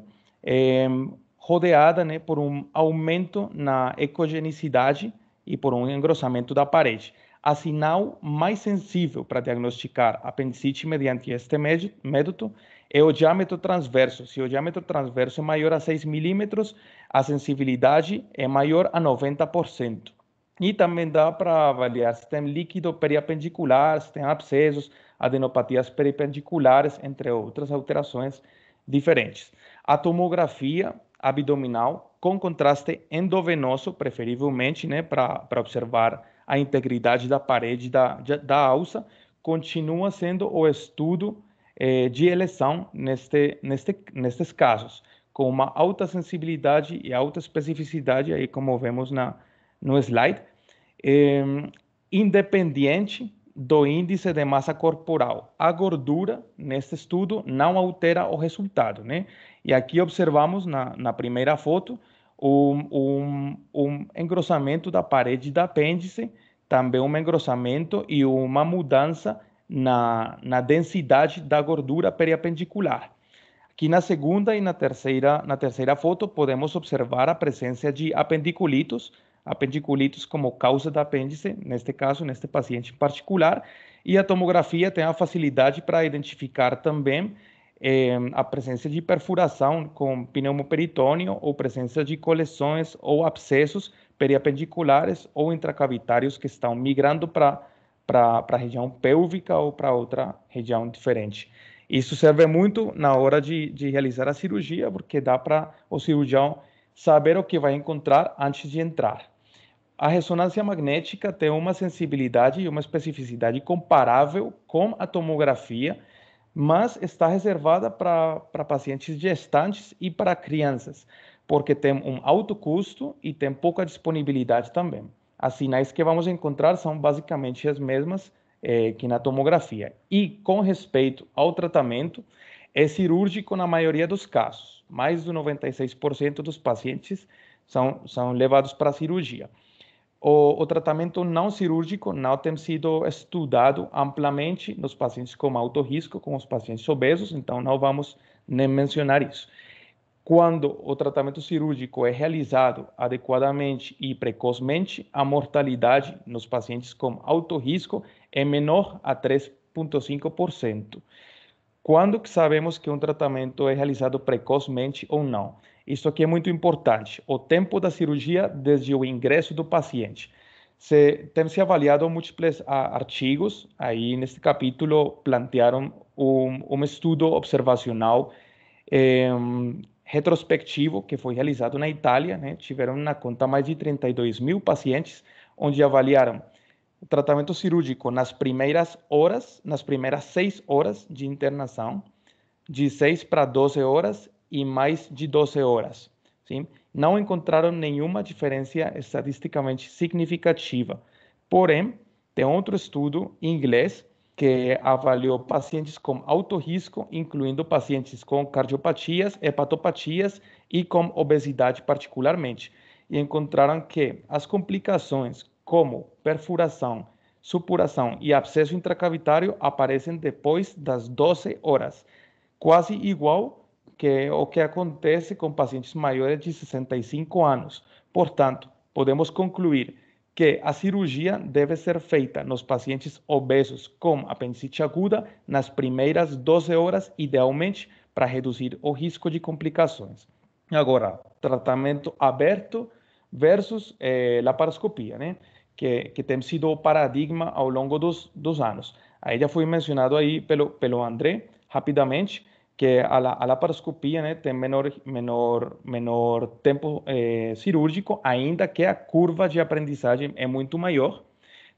rodeada, né, por um aumento na ecogenicidade e por um engrossamento da parede. A sinal mais sensível para diagnosticar apendicite mediante este método é o diâmetro transverso. Se o diâmetro transverso é maior a 6 milímetros, a sensibilidade é maior a 90%. E também dá para avaliar se tem líquido periapendicular, se tem abscessos, adenopatias peripendiculares, entre outras alterações diferentes. A tomografia abdominal com contraste endovenoso, preferivelmente, né, para observar a integridade da parede da alça, continua sendo o estudo de eleição nestes casos, com uma alta sensibilidade e alta especificidade, aí como vemos no slide, independente do índice de massa corporal. A gordura, neste estudo, não altera o resultado, né? E aqui observamos, na primeira foto, um engrossamento da parede da apêndice, também um engrossamento e uma mudança na densidade da gordura periapendicular. Aqui na segunda e na terceira foto, podemos observar a presença de apendiculitos como causa da apêndice, neste caso, neste paciente em particular, e a tomografia tem a facilidade para identificar também a presença de perfuração com pneumoperitônio ou presença de coleções ou abscessos periapendiculares ou intracavitários que estão migrando para a região pélvica ou para outra região diferente. Isso serve muito na hora de realizar a cirurgia, porque dá para o cirurgião saber o que vai encontrar antes de entrar. A ressonância magnética tem uma sensibilidade e uma especificidade comparável com a tomografia, mas está reservada para pacientes gestantes e para crianças, porque tem um alto custo e tem pouca disponibilidade também. As sinais que vamos encontrar são basicamente as mesmas que na tomografia. E com respeito ao tratamento, é cirúrgico na maioria dos casos. Mais de 96% dos pacientes são levados para a cirurgia. O tratamento não cirúrgico não tem sido estudado amplamente nos pacientes com alto risco, com os pacientes obesos, então não vamos nem mencionar isso. Quando o tratamento cirúrgico é realizado adequadamente e precocemente, a mortalidade nos pacientes com alto risco é menor a 3,5%. Quando que sabemos que um tratamento é realizado precocemente ou não? Isso aqui é muito importante. O tempo da cirurgia desde o ingresso do paciente. Tem se avaliado múltiplos artigos. Aí, neste capítulo, plantearam um estudo observacional retrospectivo que foi realizado na Itália, né? Tiveram na conta mais de 32 mil pacientes, onde avaliaram o tratamento cirúrgico nas primeiras 6 horas de internação, de 6 para 12 horas e mais de 12 horas. Sim? Não encontraram nenhuma diferença estatisticamente significativa. Porém, tem outro estudo em inglês que avaliou pacientes com alto risco, incluindo pacientes com cardiopatias, hepatopatias e com obesidade particularmente. E encontraram que as complicações como perfuração, supuração e abscesso intracavitário aparecem depois das 12 horas, quase igual que o que acontece com pacientes maiores de 65 anos. Portanto, podemos concluir que a cirurgia deve ser feita nos pacientes obesos com apendicite aguda nas primeiras 12 horas, idealmente, para reduzir o risco de complicações. Agora, tratamento aberto versus laparoscopia, né? Que tem sido o paradigma ao longo dos anos. Aí já foi mencionado aí pelo André, rapidamente, que a laparoscopia, né, tem menor tempo cirúrgico, ainda que a curva de aprendizagem é muito maior,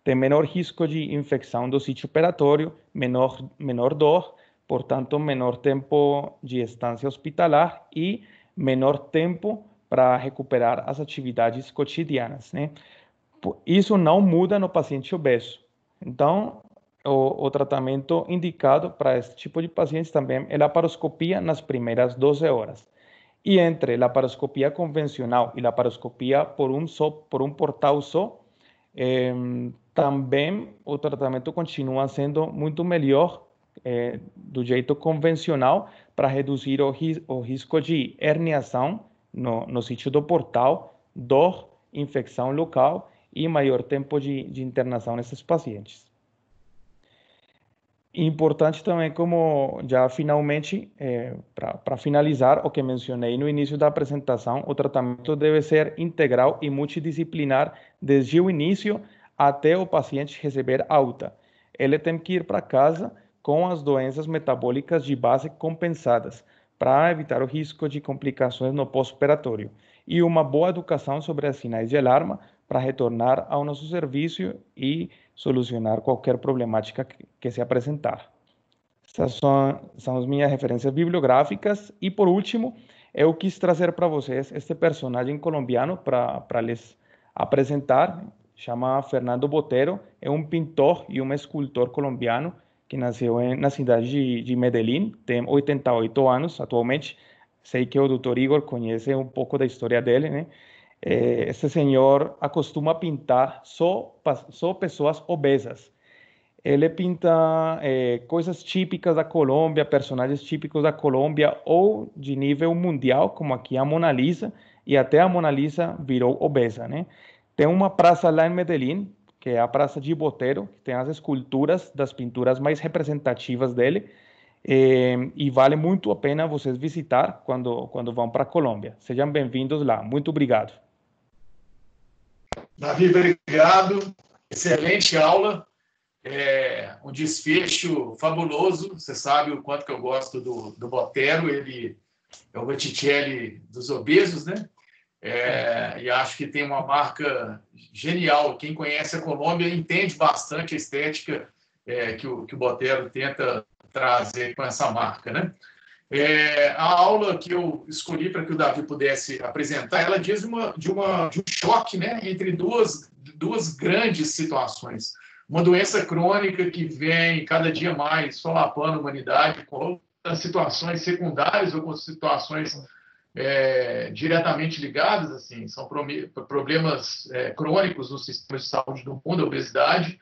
tem menor risco de infecção do sítio operatório, menor dor, portanto, menor tempo de estância hospitalar e menor tempo para recuperar as atividades cotidianas, né? Isso não muda no paciente obeso. Então, o tratamento indicado para esse tipo de pacientes também é laparoscopia nas primeiras 12 horas. E entre laparoscopia convencional e laparoscopia por um portal só, também o tratamento continua sendo muito melhor do jeito convencional para reduzir o risco de herniação no sítio do portal, dor, infecção local e maior tempo de internação nesses pacientes. Importante também, como já finalmente, para finalizar o que mencionei no início da apresentação, o tratamento deve ser integral e multidisciplinar desde o início até o paciente receber alta. Ele tem que ir para casa com as doenças metabólicas de base compensadas, para evitar o risco de complicações no pós-operatório. E uma boa educação sobre as sinais de alarma para retornar ao nosso serviço e solucionar qualquer problemática que se apresentar. Essas são as minhas referências bibliográficas. E, por último, eu quis trazer para vocês este personagem colombiano para lhes apresentar. Chama Fernando Botero, é um pintor e um escultor colombiano que nasceu na cidade de Medellín, tem 88 anos atualmente. Sei que o Dr. Igor conhece um pouco da história dele, né? Esse senhor acostuma pintar só pessoas obesas. Ele pinta coisas típicas da Colômbia, personagens típicos da Colômbia ou de nível mundial, como aqui a Mona Lisa, e até a Mona Lisa virou obesa, né? Tem uma praça lá em Medellín, que é a Praça de Botero, que tem as esculturas das pinturas mais representativas dele, e vale muito a pena vocês visitar quando vão para a Colômbia. Sejam bem-vindos lá. Muito obrigado. Davi, obrigado. Excelente aula. Um desfecho fabuloso. Você sabe o quanto que eu gosto do Botero. Ele é o Botticelli dos obesos, né? E acho que tem uma marca genial. Quem conhece a Colômbia entende bastante a estética que o Botero tenta trazer com essa marca, né? A aula que eu escolhi para que o Davi pudesse apresentar, ela diz de um choque, né, entre duas grandes situações. Uma doença crônica que vem cada dia mais solapando a humanidade com situações secundárias ou com situações diretamente ligadas, assim, são problemas crônicos no sistema de saúde do mundo, a obesidade,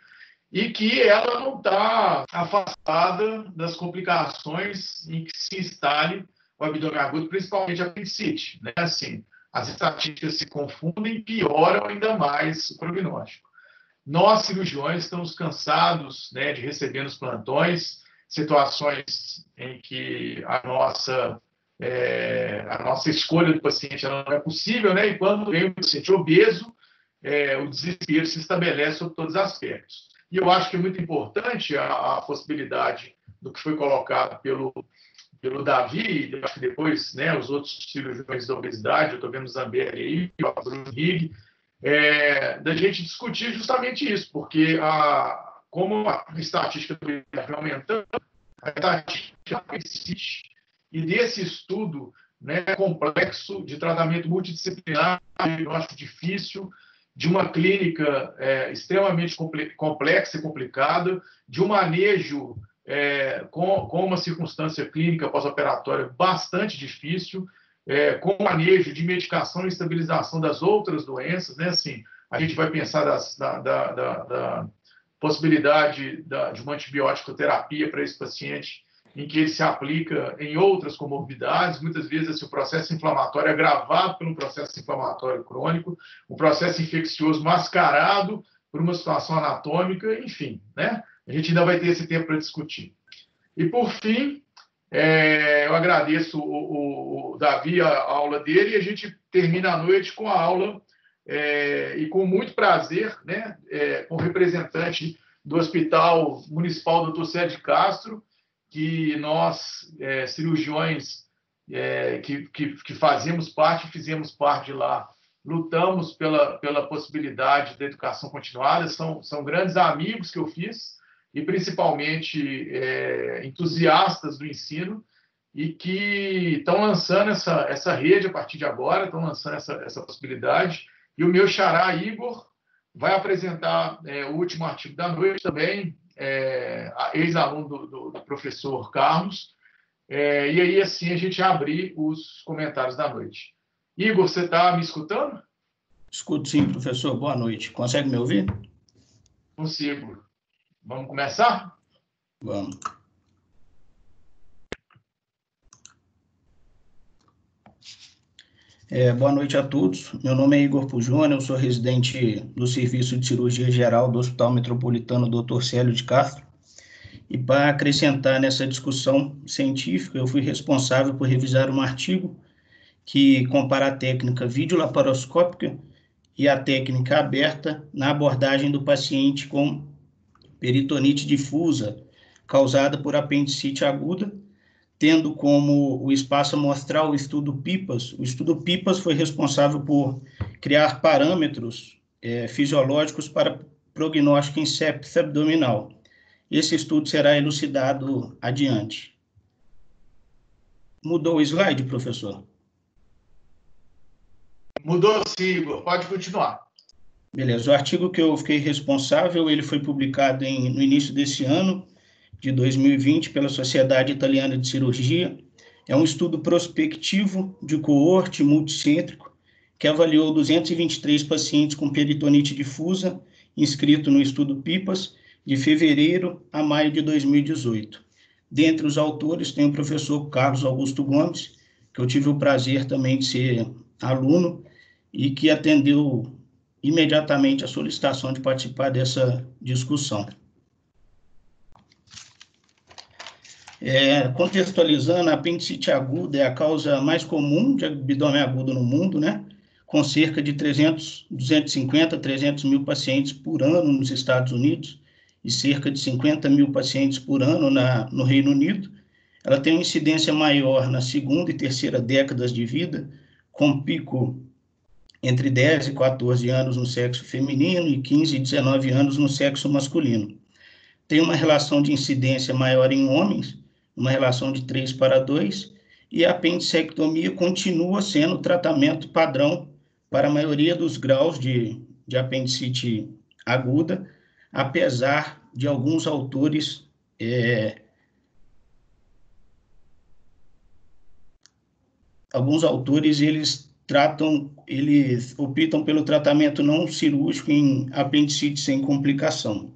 e que ela não está afastada das complicações em que se instale o abdômen agudo, principalmente a apendicite, né? Assim, as estatísticas se confundem e pioram ainda mais o prognóstico. Nós, cirurgiões, estamos cansados, né, de receber nos plantões situações em que a nossa escolha do paciente ela não é possível, né? E quando vem o paciente obeso, o desespero se estabelece sobre todos os aspectos. E eu acho que é muito importante a possibilidade do que foi colocado pelo Davi, e acho que depois, né, os outros cirurgiões da obesidade, eu estou vendo o Zambelli aí, o Bruno Rigg, da gente discutir justamente isso, porque como a estatística do obesidade vai aumentando, a estatística persiste, e desse estudo, né, complexo de tratamento multidisciplinar, diagnóstico difícil, de uma clínica extremamente complexa e complicada, de um manejo com uma circunstância clínica pós-operatória bastante difícil, com manejo de medicação e estabilização das outras doenças, né? Assim, a gente vai pensar da possibilidade de uma antibiótico terapia para esse paciente, em que ele se aplica em outras comorbidades, muitas vezes assim, o processo inflamatório é agravado por um processo inflamatório crônico, um processo infeccioso mascarado por uma situação anatômica, enfim, né? A gente ainda vai ter esse tempo para discutir. E, por fim, eu agradeço o Davi, a aula dele, e a gente termina a noite com a aula, e com muito prazer, né, com o representante do Hospital Municipal Dr. Sérgio Castro, que nós, cirurgiões que fizemos parte lá, lutamos pela possibilidade da educação continuada, são grandes amigos que eu fiz, e principalmente entusiastas do ensino, e que estão lançando essa rede a partir de agora, estão lançando essa possibilidade, e o meu xará, Igor, vai apresentar o último artigo da noite também, ex-aluno do professor Carlos, e aí assim a gente abrir os comentários da noite. Igor, você está me escutando? Escuto sim, professor. Boa noite. Consegue me ouvir? Consigo. Vamos começar? Vamos. Boa noite a todos. Meu nome é Igor Pujone, eu sou residente do Serviço de Cirurgia Geral do Hospital Metropolitano Dr. Célio de Castro. E para acrescentar nessa discussão científica, eu fui responsável por revisar um artigo que compara a técnica videolaparoscópica e a técnica aberta na abordagem do paciente com peritonite difusa causada por apendicite aguda, tendo como o espaço amostral o estudo PIPAS. O estudo PIPAS foi responsável por criar parâmetros fisiológicos para prognóstico em sepse abdominal. Esse estudo será elucidado adiante. Mudou o slide, professor? Mudou sim, Igor. Pode continuar. Beleza. O artigo que eu fiquei responsável, ele foi publicado no início desse ano, de 2020, pela Sociedade Italiana de Cirurgia. É um estudo prospectivo de coorte multicêntrico que avaliou 223 pacientes com peritonite difusa, inscrito no estudo PIPAS, de fevereiro a maio de 2018. Dentre os autores tem o professor Carlos Augusto Gomes, que eu tive o prazer também de ser aluno e que atendeu imediatamente a solicitação de participar dessa discussão. Contextualizando, a apendicite aguda é a causa mais comum de abdômen agudo no mundo, né? Com cerca de 250 a 300 mil pacientes por ano nos Estados Unidos e cerca de 50 mil pacientes por ano no Reino Unido. Ela tem uma incidência maior na segunda e terceira décadas de vida, com pico entre 10 e 14 anos no sexo feminino e 15 e 19 anos no sexo masculino. Tem uma relação de incidência maior em homens, uma relação de 3 para 2, e a apendicectomia continua sendo o tratamento padrão para a maioria dos graus de apendicite aguda, apesar de alguns autores eles optam pelo tratamento não cirúrgico em apendicite sem complicação.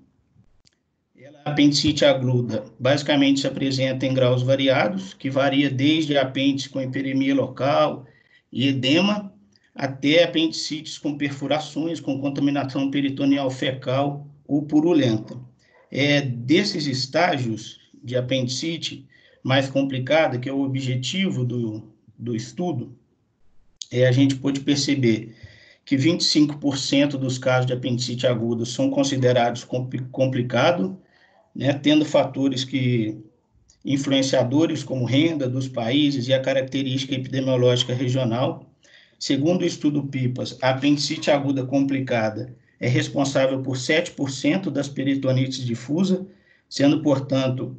A apendicite aguda basicamente se apresenta em graus variados, que varia desde apêndice com hiperemia local e edema, até apendicites com perfurações, com contaminação peritoneal fecal ou purulenta. Desses estágios de apendicite mais complicada, que é o objetivo do estudo, a gente pôde perceber que 25% dos casos de apendicite aguda são considerados complicados, né, tendo fatores influenciadores como renda dos países e a característica epidemiológica regional. Segundo o estudo PIPAS, a apendicite aguda complicada é responsável por 7% das peritonites difusas, sendo, portanto,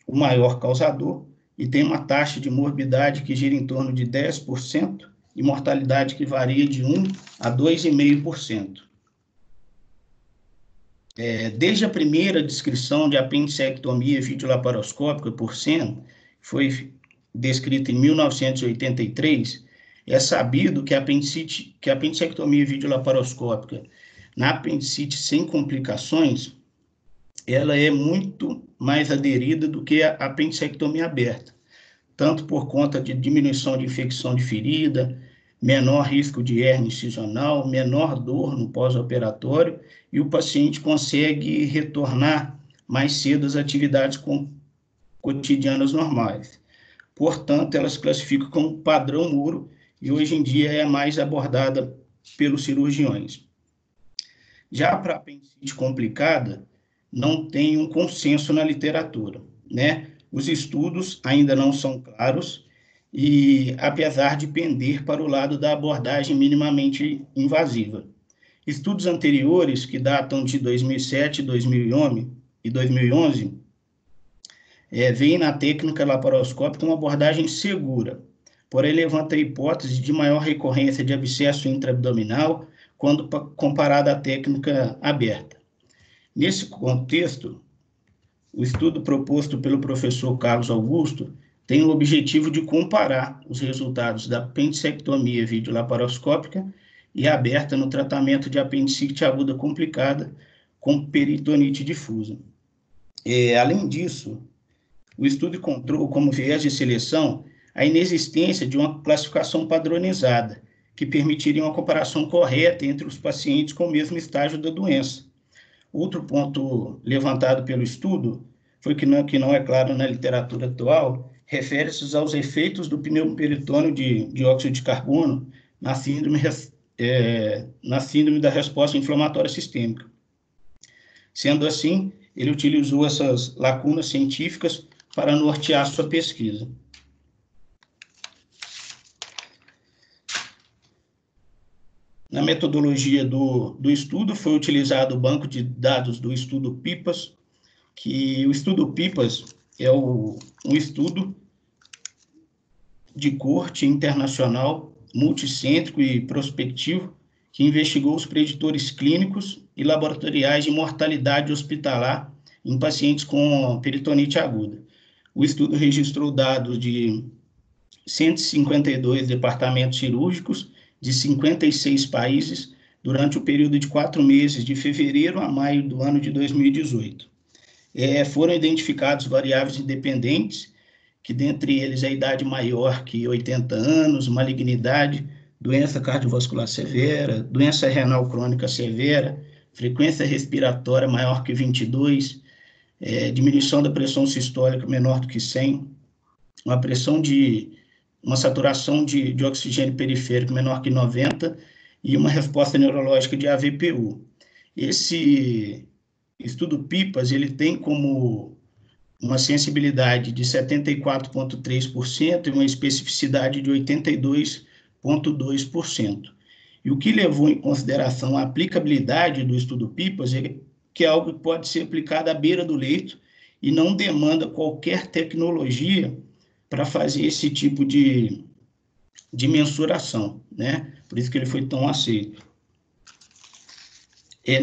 o maior causador, e tem uma taxa de morbidade que gira em torno de 10% e mortalidade que varia de 1 a 2,5%. Desde a primeira descrição de apendicectomia videolaparoscópica por Senn, que foi descrita em 1983, é sabido que a apendicectomia videolaparoscópica na apendicite sem complicações, ela é muito mais aderida do que a apendicectomia aberta, tanto por conta de diminuição de infecção de ferida, menor risco de hérnia incisional, menor dor no pós-operatório, e o paciente consegue retornar mais cedo às atividades cotidianas normais. Portanto, ela se classifica como padrão Muro e hoje em dia é mais abordada pelos cirurgiões. Já para a apendicite complicada, não tem um consenso na literatura, né? Os estudos ainda não são claros e, apesar de pender para o lado da abordagem minimamente invasiva. Estudos anteriores, que datam de 2007 e 2011, veem na técnica laparoscópica uma abordagem segura, porém levanta a hipótese de maior recorrência de abscesso intraabdominal quando comparada à técnica aberta. Nesse contexto, o estudo proposto pelo professor Carlos Augusto tem o objetivo de comparar os resultados da apendicectomia videolaparoscópica e aberta no tratamento de apendicite aguda complicada com peritonite difusa. Além disso, o estudo encontrou como viés de seleção a inexistência de uma classificação padronizada, que permitiria uma comparação correta entre os pacientes com o mesmo estágio da doença. Outro ponto levantado pelo estudo foi que não é claro na literatura atual, refere-se aos efeitos do pneumoperitônio de dióxido de carbono na síndrome da resposta inflamatória sistêmica. Sendo assim, ele utilizou essas lacunas científicas para nortear sua pesquisa. Na metodologia do estudo, foi utilizado o banco de dados do estudo PIPAS, que o estudo PIPAS é um estudo de corte internacional, multicêntrico e prospectivo, que investigou os preditores clínicos e laboratoriais de mortalidade hospitalar em pacientes com peritonite aguda. O estudo registrou dados de 152 departamentos cirúrgicos de 56 países durante o período de 4 meses, de fevereiro a maio do ano de 2018. Foram identificados variáveis independentes, que dentre eles a idade maior que 80 anos, malignidade, doença cardiovascular severa, doença renal crônica severa, frequência respiratória maior que 22, diminuição da pressão sistólica menor do que 100, uma saturação de oxigênio periférico menor que 90 e uma resposta neurológica de AVPU. Esse estudo PIPAS, ele tem como uma sensibilidade de 74,3% e uma especificidade de 82,2%. E o que levou em consideração a aplicabilidade do estudo PIPAS é que é algo que pode ser aplicado à beira do leito e não demanda qualquer tecnologia para fazer esse tipo de mensuração, né? Por isso que ele foi tão aceito.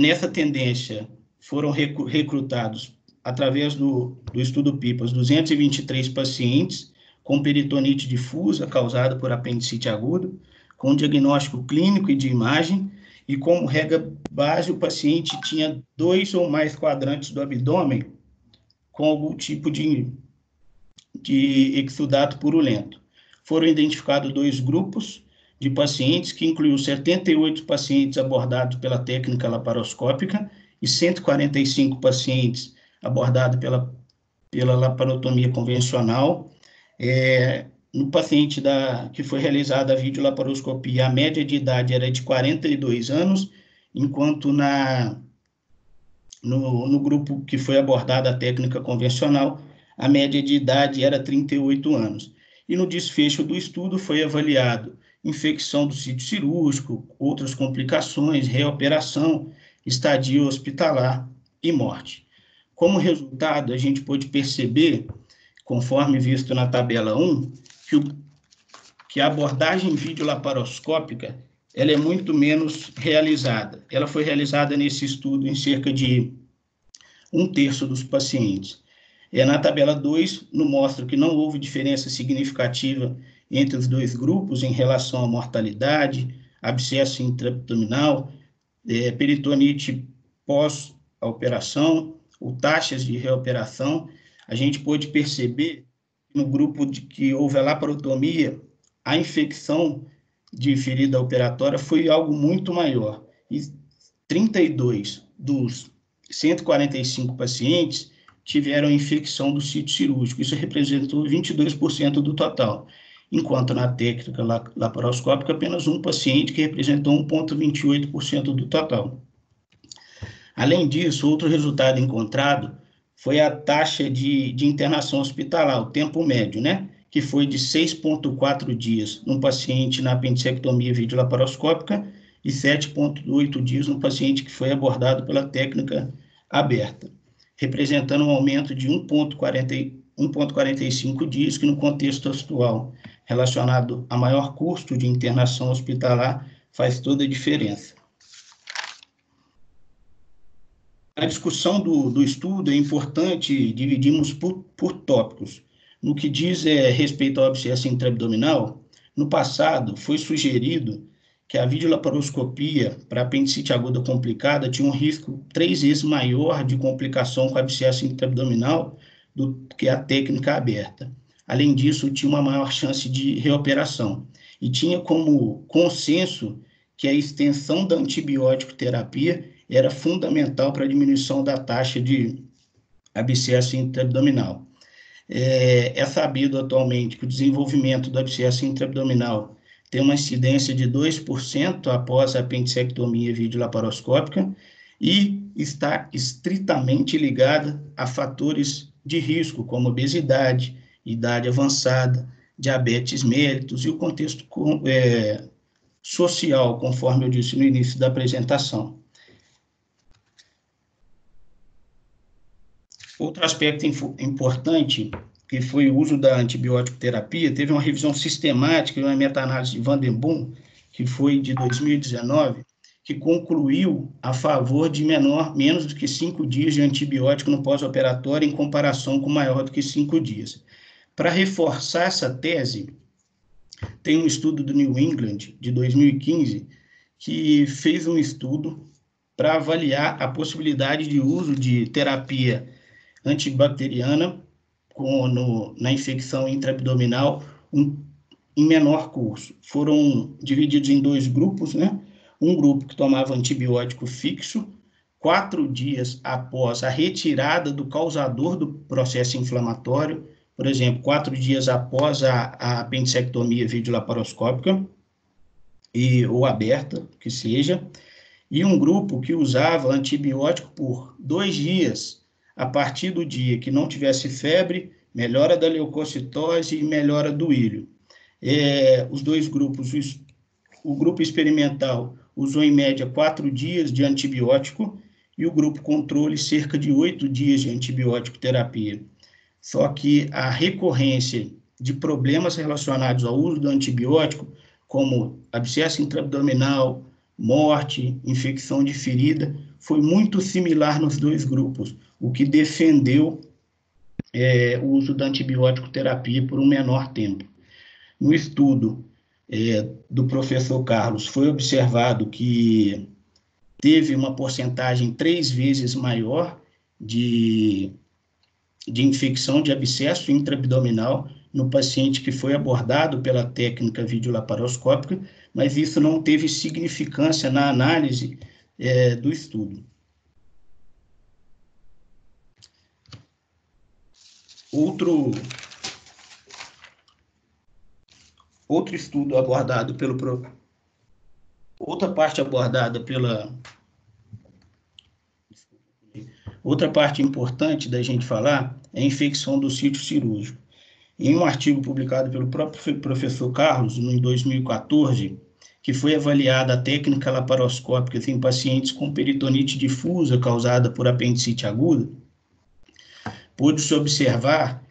Nessa tendência, foram recrutados, através do estudo PIPAS, 223 pacientes com peritonite difusa causada por apendicite aguda, com diagnóstico clínico e de imagem, e como regra base, o paciente tinha 2 ou mais quadrantes do abdômen com algum tipo de exudato purulento. Foram identificados 2 grupos de pacientes, que incluiu 78 pacientes abordados pela técnica laparoscópica e 145 pacientes abordados pela laparotomia convencional. No paciente que foi realizada a videolaparoscopia, a média de idade era de 42 anos, enquanto no grupo que foi abordada a técnica convencional, a média de idade era 38 anos. E no desfecho do estudo foi avaliado infecção do sítio cirúrgico, outras complicações, reoperação, estadia hospitalar e morte. Como resultado, a gente pôde perceber, conforme visto na tabela 1, que a abordagem videolaparoscópica ela é muito menos realizada. Ela foi realizada nesse estudo em cerca de 1/3 dos pacientes. Na tabela 2, mostra que não houve diferença significativa entre os 2 grupos em relação à mortalidade, abscesso intraabdominal, peritonite pós a operação, ou taxas de reoperação. A gente pôde perceber no grupo que houve a laparotomia, a infecção de ferida operatória foi algo muito maior. E 32 dos 145 pacientes tiveram infecção do sítio cirúrgico. Isso representou 22% do total. Enquanto na técnica laparoscópica, apenas um paciente, que representou 1,28% do total. Além disso, outro resultado encontrado foi a taxa de internação hospitalar, o tempo médio, né? Que foi de 6,4 dias no paciente na apendicectomia videolaparoscópica e 7,8 dias no paciente que foi abordado pela técnica aberta, representando um aumento de 1,45 dias, que no contexto atual, relacionado a maior custo de internação hospitalar, faz toda a diferença. A discussão do estudo é importante, dividimos por tópicos. No que diz respeito ao abscesso intraabdominal, no passado foi sugerido que a videolaparoscopia para apendicite aguda complicada tinha um risco 3 vezes maior de complicação com abscesso intraabdominal do que a técnica aberta. Além disso, tinha uma maior chance de reoperação. E tinha como consenso que a extensão da antibiótico terapia era fundamental para a diminuição da taxa de abscesso intraabdominal. É sabido atualmente que o desenvolvimento do abscesso intraabdominal tem uma incidência de 2% após a apendicectomia videolaparoscópica e está estritamente ligada a fatores de risco, como obesidade, idade avançada, diabetes mellitus e o contexto social, conforme eu disse no início da apresentação. Outro aspecto importante, que foi o uso da antibiótico terapia, teve uma revisão sistemática e uma meta-análise de Van den Boom, que foi de 2019, que concluiu a favor de menos do que 5 dias de antibiótico no pós-operatório, em comparação com maior do que 5 dias. Para reforçar essa tese, tem um estudo do New England, de 2015, que fez um estudo para avaliar a possibilidade de uso de terapia antibacteriana na infecção intraabdominal em menor curso. Foram divididos em 2 grupos, né? Um grupo que tomava antibiótico fixo 4 dias após a retirada do causador do processo inflamatório, por exemplo, 4 dias após a apendicectomia videolaparoscópica ou aberta, que seja, e um grupo que usava antibiótico por 2 dias, a partir do dia que não tivesse febre, melhora da leucocitose e melhora do íleo. Os 2 grupos, o grupo experimental usou em média 4 dias de antibiótico e o grupo controle cerca de 8 dias de antibiótico terapia. Só que a recorrência de problemas relacionados ao uso do antibiótico, como abscesso intraabdominal, morte, infecção de ferida, foi muito similar nos dois grupos, o que defendeu o uso da antibiótico terapia por um menor tempo. No estudo do professor Carlos, foi observado que teve uma porcentagem 3 vezes maior de infecção de abscesso intraabdominal no paciente que foi abordado pela técnica videolaparoscópica, mas isso não teve significância na análise do estudo. Outro estudo abordado outra parte importante da gente falar é a infecção do sítio cirúrgico. Em um artigo publicado pelo próprio professor Carlos, em 2014, que foi avaliada a técnica laparoscópica em pacientes com peritonite difusa causada por apendicite aguda, pôde-se observar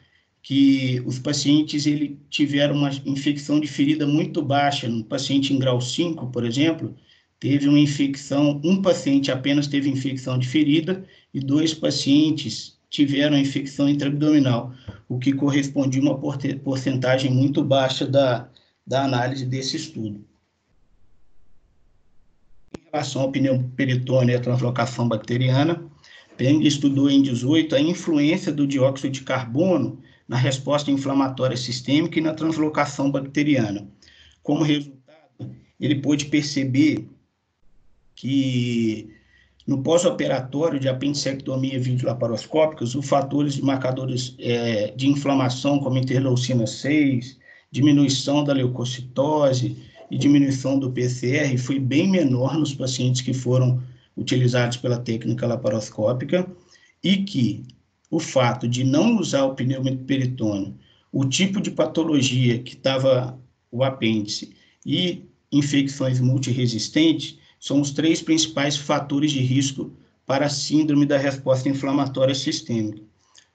que os pacientes tiveram uma infecção de ferida muito baixa. No paciente em grau 5, por exemplo, teve uma infecção, um paciente apenas teve infecção de ferida e 2 pacientes tiveram infecção intraabdominal, o que correspondia a uma porcentagem muito baixa da análise desse estudo. Em relação ao pneumoperitônio e a translocação bacteriana, Peng estudou em 18 a influência do dióxido de carbono na resposta inflamatória sistêmica e na translocação bacteriana. Como resultado, ele pôde perceber que no pós-operatório de apendicectomia videolaparoscópicas, os fatores de marcadores de inflamação, como interleucina 6, diminuição da leucocitose e diminuição do PCR, foi bem menor nos pacientes que foram utilizados pela técnica laparoscópica, e que o fato de não usar o pneumoperitônio, o tipo de patologia que estava o apêndice e infecções multiresistentes são os 3 principais fatores de risco para a síndrome da resposta inflamatória sistêmica.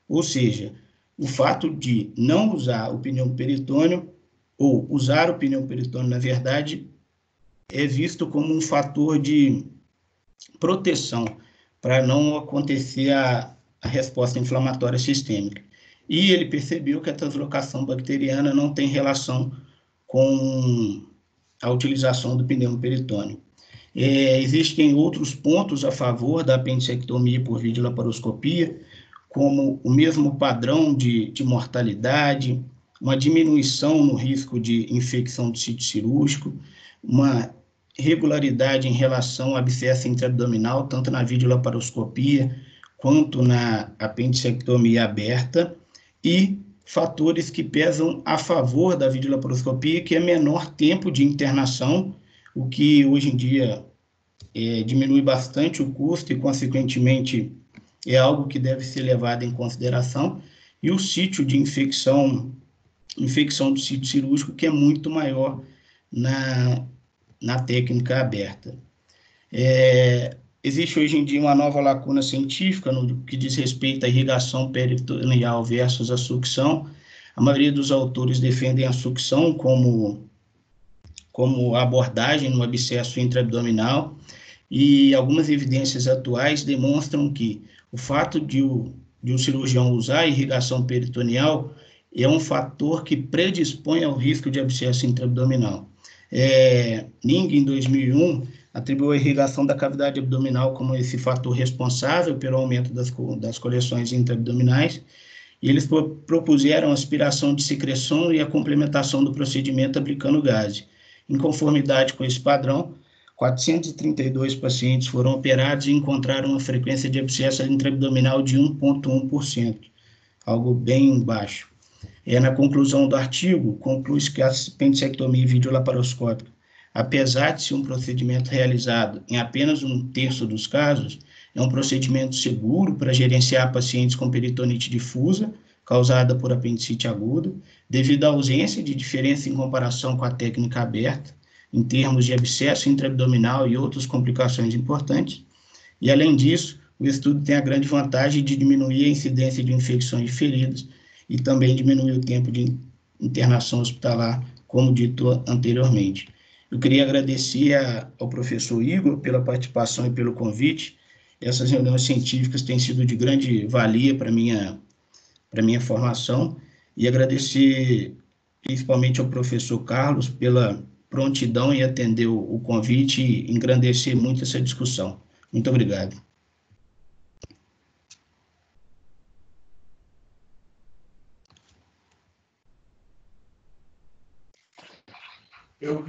Ou seja, o fato de não usar o pneumoperitônio, ou usar o pneumoperitônio, na verdade, é visto como um fator de proteção para não acontecer a resposta inflamatória sistêmica. E ele percebeu que a translocação bacteriana não tem relação com a utilização do pneumoperitônio. Existem outros pontos a favor da apendicectomia por videolaparoscopia, como o mesmo padrão de mortalidade, uma diminuição no risco de infecção do sítio cirúrgico, uma regularidade em relação ao abscesso intraabdominal, tanto na videolaparoscopia quanto na apendicectomia aberta, e fatores que pesam a favor da videolaparoscopia, que é menor tempo de internação, o que hoje em dia diminui bastante o custo e, consequentemente, é algo que deve ser levado em consideração, e o sítio de infecção do sítio cirúrgico, que é muito maior na técnica aberta. Existe hoje em dia uma nova lacuna científica no que diz respeito à irrigação peritoneal versus a sucção. A maioria dos autores defendem a sucção como abordagem no abscesso intraabdominal, e algumas evidências atuais demonstram que o fato de o cirurgião usar a irrigação peritoneal é um fator que predispõe ao risco de abscesso intraabdominal. Ning, em 2001, atribuiu a irrigação da cavidade abdominal como esse fator responsável pelo aumento das coleções intraabdominais, e eles propuseram a aspiração de secreção e a complementação do procedimento aplicando gás. Em conformidade com esse padrão, 432 pacientes foram operados e encontraram uma frequência de abscesso intraabdominal de 1,1%, algo bem baixo. Na conclusão do artigo, conclui-se que a apendicectomia videolaparoscópica, apesar de ser um procedimento realizado em apenas 1/3 dos casos, é um procedimento seguro para gerenciar pacientes com peritonite difusa, causada por apendicite aguda, devido à ausência de diferença em comparação com a técnica aberta, em termos de abscesso intraabdominal e outras complicações importantes. E, além disso, o estudo tem a grande vantagem de diminuir a incidência de infecções e feridas, e também diminuir o tempo internação hospitalar, como dito anteriormente. Eu queria agradecer ao professor Igor pela participação e pelo convite. Essas reuniões científicas têm sido de grande valia para minha formação, e agradecer principalmente ao professor Carlos pela prontidão em atender o convite e engrandecer muito essa discussão. Muito obrigado. Eu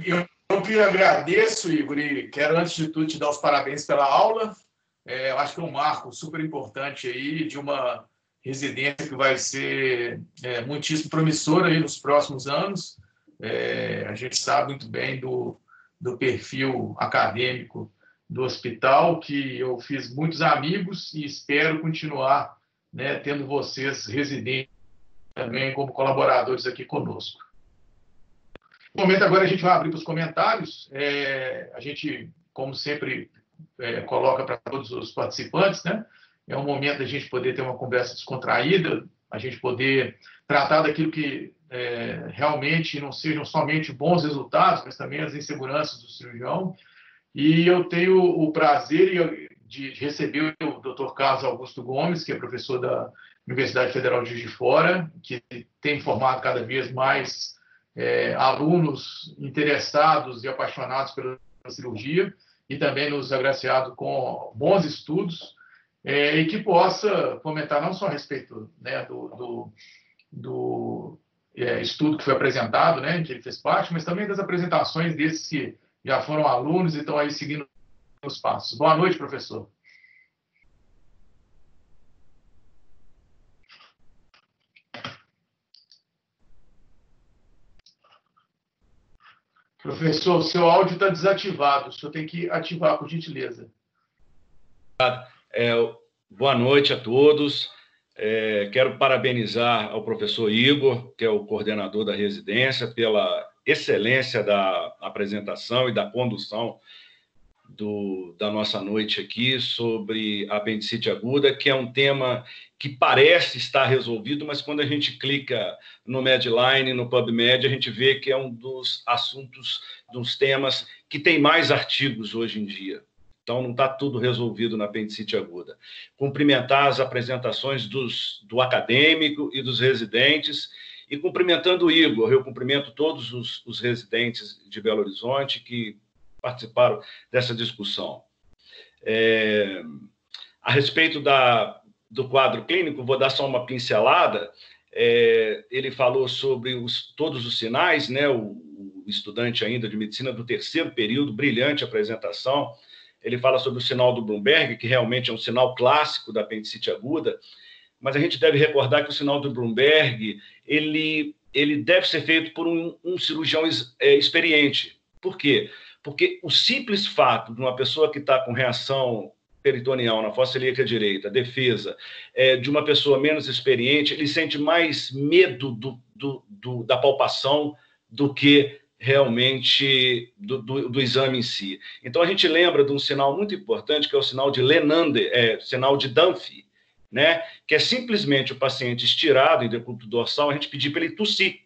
que agradeço, Igor, e quero, antes de tudo, te dar os parabéns pela aula. Eu acho que é um marco super importante aí de uma residência que vai ser muitíssimo promissora aí nos próximos anos. A gente sabe muito bem do perfil acadêmico do hospital, que eu fiz muitos amigos e espero continuar, né, tendo vocês residentes também como colaboradores aqui conosco. No momento agora a gente vai abrir para os comentários. A gente, como sempre, coloca para todos os participantes, né? É um momento da gente poder ter uma conversa descontraída, a gente poder tratar daquilo que realmente não sejam somente bons resultados, mas também as inseguranças do cirurgião. E eu tenho o prazer de receber o Dr. Carlos Augusto Gomes, que é professor da Universidade Federal de Juiz de Fora, que tem formado cada vez mais alunos interessados e apaixonados pela cirurgia, e também nos agraciado com bons estudos, e que possa comentar não só a respeito, né, do estudo que foi apresentado, né, que ele fez parte, mas também das apresentações desses que já foram alunos e estão aí seguindo os passos. Boa noite, professor. Professor, seu áudio está desativado. O senhor tem que ativar, por gentileza. Boa noite a todos. Quero parabenizar ao professor Igor, que é o coordenador da residência, pela excelência da apresentação e da condução da nossa noite aqui sobre apendicite aguda, que é um tema que parece estar resolvido, mas quando a gente clica no Medline, no PubMed, a gente vê que é um dos assuntos, dos temas que tem mais artigos hoje em dia. Então, não está tudo resolvido na apendicite aguda. Cumprimentar as apresentações do acadêmico e dos residentes, e cumprimentando o Igor, eu cumprimento todos os residentes de Belo Horizonte que participaram dessa discussão. A respeito do quadro clínico, vou dar só uma pincelada. Ele falou sobre todos os sinais, né? O estudante ainda de medicina do terceiro período, brilhante apresentação. Ele fala sobre o sinal do Bloomberg, que realmente é um sinal clássico da apendicite aguda, mas a gente deve recordar que o sinal do Bloomberg ele deve ser feito por um cirurgião experiente. Por quê? Porque o simples fato de uma pessoa que está com reação peritoneal na fossa ilíaca direita, defesa, de uma pessoa menos experiente, ele sente mais medo da palpação do que realmente do exame em si. Então, a gente lembra de um sinal muito importante, que é o sinal de Lenander, sinal de Dunphy, né? Que é simplesmente o paciente estirado em decúbito dorsal, a gente pedir para ele tossir.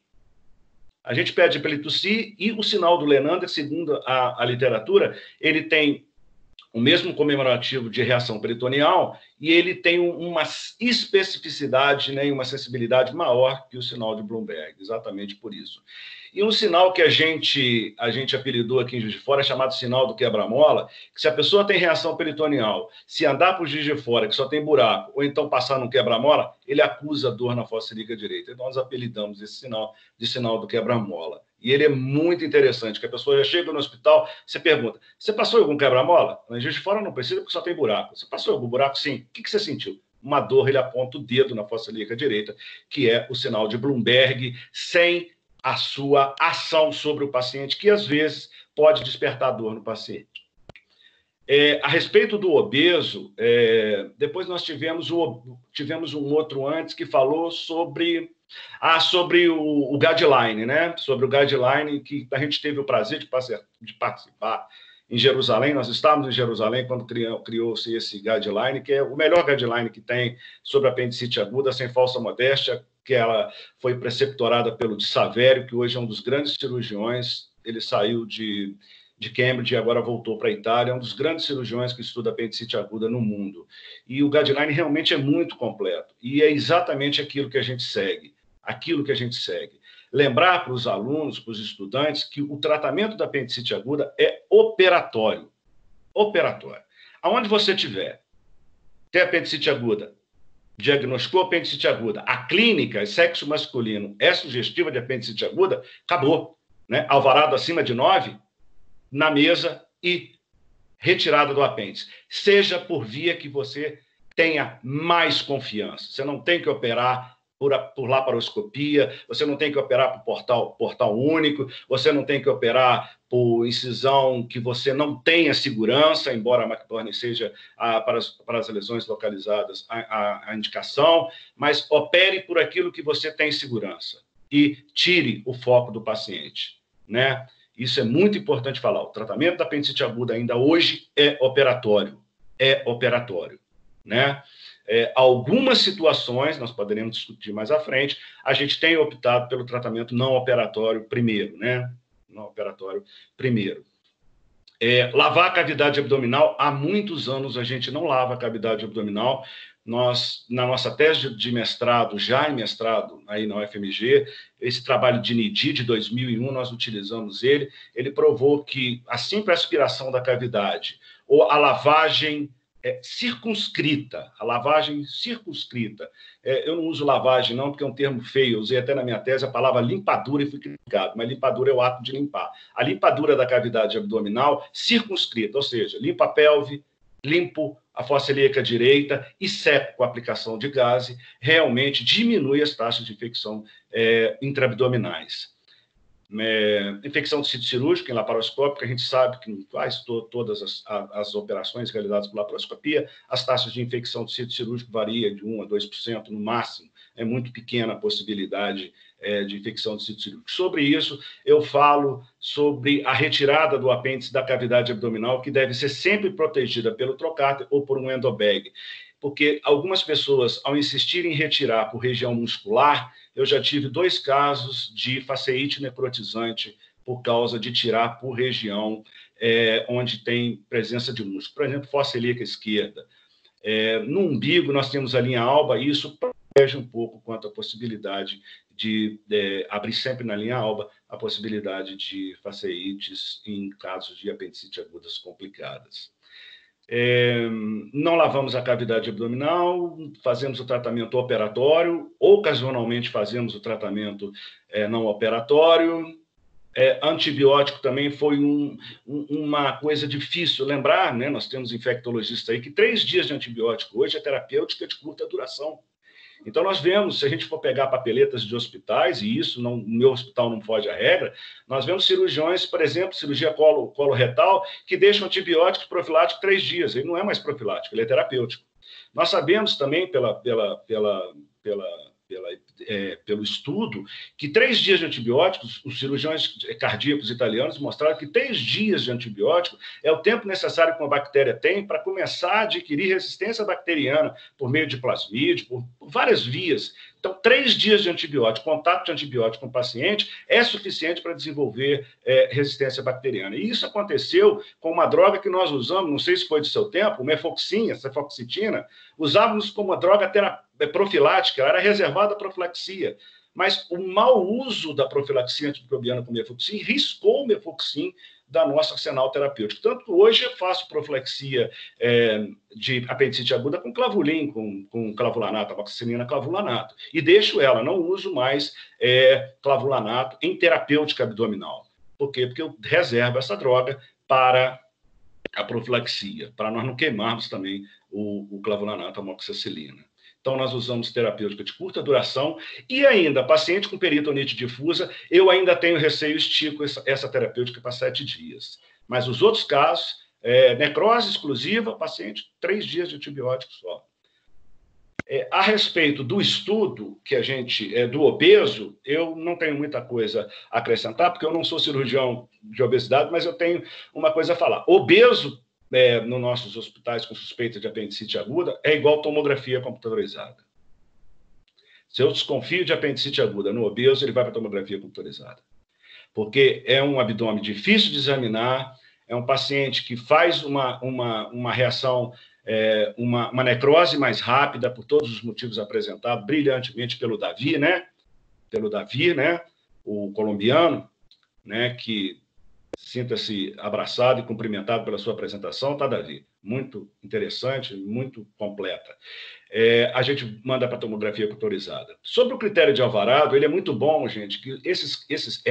A gente pede para ele tossir, e o sinal do Lenander, segundo a literatura, ele tem o mesmo comemorativo de reação peritoneal, e ele tem uma especificidade, né, e uma sensibilidade maior que o sinal de Bloomberg, exatamente por isso. E um sinal que a gente apelidou aqui em Juiz de Fora é chamado sinal do quebra-mola, que se a pessoa tem reação peritoneal, se andar por Juiz de Fora, que só tem buraco, ou então passar num quebra-mola, ele acusa dor na fossa ilíaca direita. Então, nós apelidamos esse sinal de sinal do quebra-mola. E ele é muito interessante, que a pessoa já chega no hospital, você pergunta, você passou algum quebra-mola? Em Juiz de Fora não precisa, porque só tem buraco. Você passou algum buraco? Sim. O que você sentiu? Uma dor, ele aponta o dedo na fossa ilíaca direita, que é o sinal de Bloomberg, sem a sua ação sobre o paciente, que às vezes pode despertar dor no paciente. A respeito do obeso, depois nós tivemos um outro antes que falou sobre o guideline, né? Sobre o guideline, que a gente teve o prazer de participar em Jerusalém. Nós estávamos em Jerusalém quando criou-se esse guideline, que é o melhor guideline que tem sobre apendicite aguda, sem falsa modéstia, que ela foi preceptorada pelo de Savério, que hoje é um dos grandes cirurgiões. Ele saiu de Cambridge e agora voltou para a Itália, é um dos grandes cirurgiões que estuda apendicite aguda no mundo. E o guideline realmente é muito completo, e é exatamente aquilo que a gente segue, Lembrar para os alunos, para os estudantes, que o tratamento da apendicite aguda é operatório. Aonde você tiver, tem apendicite aguda, diagnosticou apendicite aguda, a clínica, sexo masculino, é sugestiva de apendicite aguda, acabou. Né? Alvarado acima de 9, na mesa e retirada do apêndice. Seja por via que você tenha mais confiança. Você não tem que operar por laparoscopia, você não tem que operar por portal único, você não tem que operar por incisão que você não tenha segurança, embora a McBurney seja para as lesões localizadas a indicação, mas opere por aquilo que você tem segurança e tire o foco do paciente, né? Isso é muito importante falar. O tratamento da apendicite aguda ainda hoje é operatório, né? Algumas situações, nós poderemos discutir mais à frente, a gente tem optado pelo tratamento não operatório primeiro, né? Não operatório primeiro. Lavar a cavidade abdominal, há muitos anos a gente não lava a cavidade abdominal. Nós, na nossa tese de mestrado, já em mestrado aí na UFMG, esse trabalho de NIDI de 2001, nós utilizamos ele provou que a simples aspiração da cavidade ou a lavagem circunscrita, eu não uso lavagem não, porque é um termo feio, eu usei até na minha tese a palavra limpadura e fui criticado, mas limpadura é o ato de limpar. A limpadura da cavidade abdominal circunscrita, ou seja, limpa a pelve, limpo a fossa ilíaca direita e seco com a aplicação de gaze, realmente diminui as taxas de infecção intraabdominais. Infecção de sítio cirúrgico em laparoscópica, a gente sabe que em quase todas as operações realizadas por laparoscopia, as taxas de infecção de sítio cirúrgico variam de 1% a 2% no máximo, é muito pequena a possibilidade de infecção de sítio cirúrgico. Sobre isso, eu falo sobre a retirada do apêndice da cavidade abdominal, que deve ser sempre protegida pelo trocárter ou por um endobag, porque algumas pessoas, ao insistirem em retirar por região muscular, eu já tive 2 casos de faceite necrotizante por causa de tirar por região onde tem presença de músculo. Por exemplo, fossa ilíaca esquerda. No umbigo, nós temos a linha alba, e isso protege um pouco quanto à possibilidade de abrir sempre na linha alba a possibilidade de faceites em casos de apendicite agudas complicadas. Não lavamos a cavidade abdominal, fazemos o tratamento operatório, ocasionalmente fazemos o tratamento não operatório. Antibiótico também foi uma coisa difícil lembrar, né? Nós temos infectologistas aí que 3 dias de antibiótico hoje é terapêutica de curta duração. Então, nós vemos, se a gente for pegar papeletas de hospitais, e isso no meu hospital não foge à regra, nós vemos cirurgiões, por exemplo, cirurgia coloretal, que deixam antibiótico profilático 3 dias. Ele não é mais profilático, ele é terapêutico. Nós sabemos também, pelo estudo, que 3 dias de antibióticos, os cirurgiões cardíacos italianos mostraram que 3 dias de antibiótico é o tempo necessário que uma bactéria tem para começar a adquirir resistência bacteriana por meio de plasmídio, por várias vias. Então, 3 dias de antibiótico, contato de antibiótico com o paciente é suficiente para desenvolver resistência bacteriana. E isso aconteceu com uma droga que nós usamos, não sei se foi do seu tempo, mefoxina, cefoxitina, usávamos como uma droga profilática, ela era reservada à profilaxia. Mas o mau uso da profilaxia antimicrobiana com mefoxim riscou o mefoxim da nossa arsenal terapêutico. Tanto que hoje eu faço profilaxia de apendicite aguda com clavulin, com clavulanato, amoxicilina clavulanato. E deixo ela, não uso mais clavulanato em terapêutica abdominal. Por quê? Porque eu reservo essa droga para a profilaxia, para nós não queimarmos também o clavulanato, amoxicilina. Então, nós usamos terapêutica de curta duração e ainda, paciente com peritonite difusa, eu ainda tenho receio, estico essa terapêutica para 7 dias. Mas os outros casos, necrose exclusiva, paciente, 3 dias de antibiótico só. A respeito do estudo que a gente, do obeso, eu não tenho muita coisa a acrescentar, porque eu não sou cirurgião de obesidade, mas eu tenho uma coisa a falar. Obeso, nos nossos hospitais com suspeita de apendicite aguda, é igual tomografia computadorizada. Se eu desconfio de apendicite aguda no obeso, ele vai para a tomografia computadorizada. Porque é um abdômen difícil de examinar, é um paciente que faz uma reação, uma necrose mais rápida, por todos os motivos apresentados brilhantemente pelo Davi, né? O colombiano, né? Que sinta-se abraçado e cumprimentado pela sua apresentação, tá, Davi? Muito interessante, muito completa. A gente manda para a tomografia computadorizada. Sobre o critério de Alvarado, ele é muito bom, gente, que esses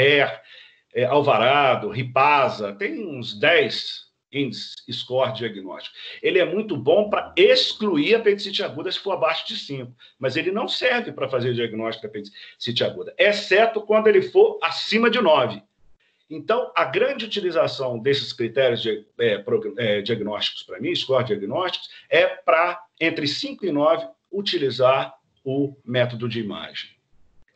Alvarado, Ripasa, tem uns 10 índices score diagnóstico. Ele é muito bom para excluir a apendicite aguda se for abaixo de 5, mas ele não serve para fazer diagnóstico da apendicite aguda, exceto quando ele for acima de 9. Então, a grande utilização desses critérios diagnósticos para mim, score diagnósticos, é para, entre 5 e 9, utilizar o método de imagem,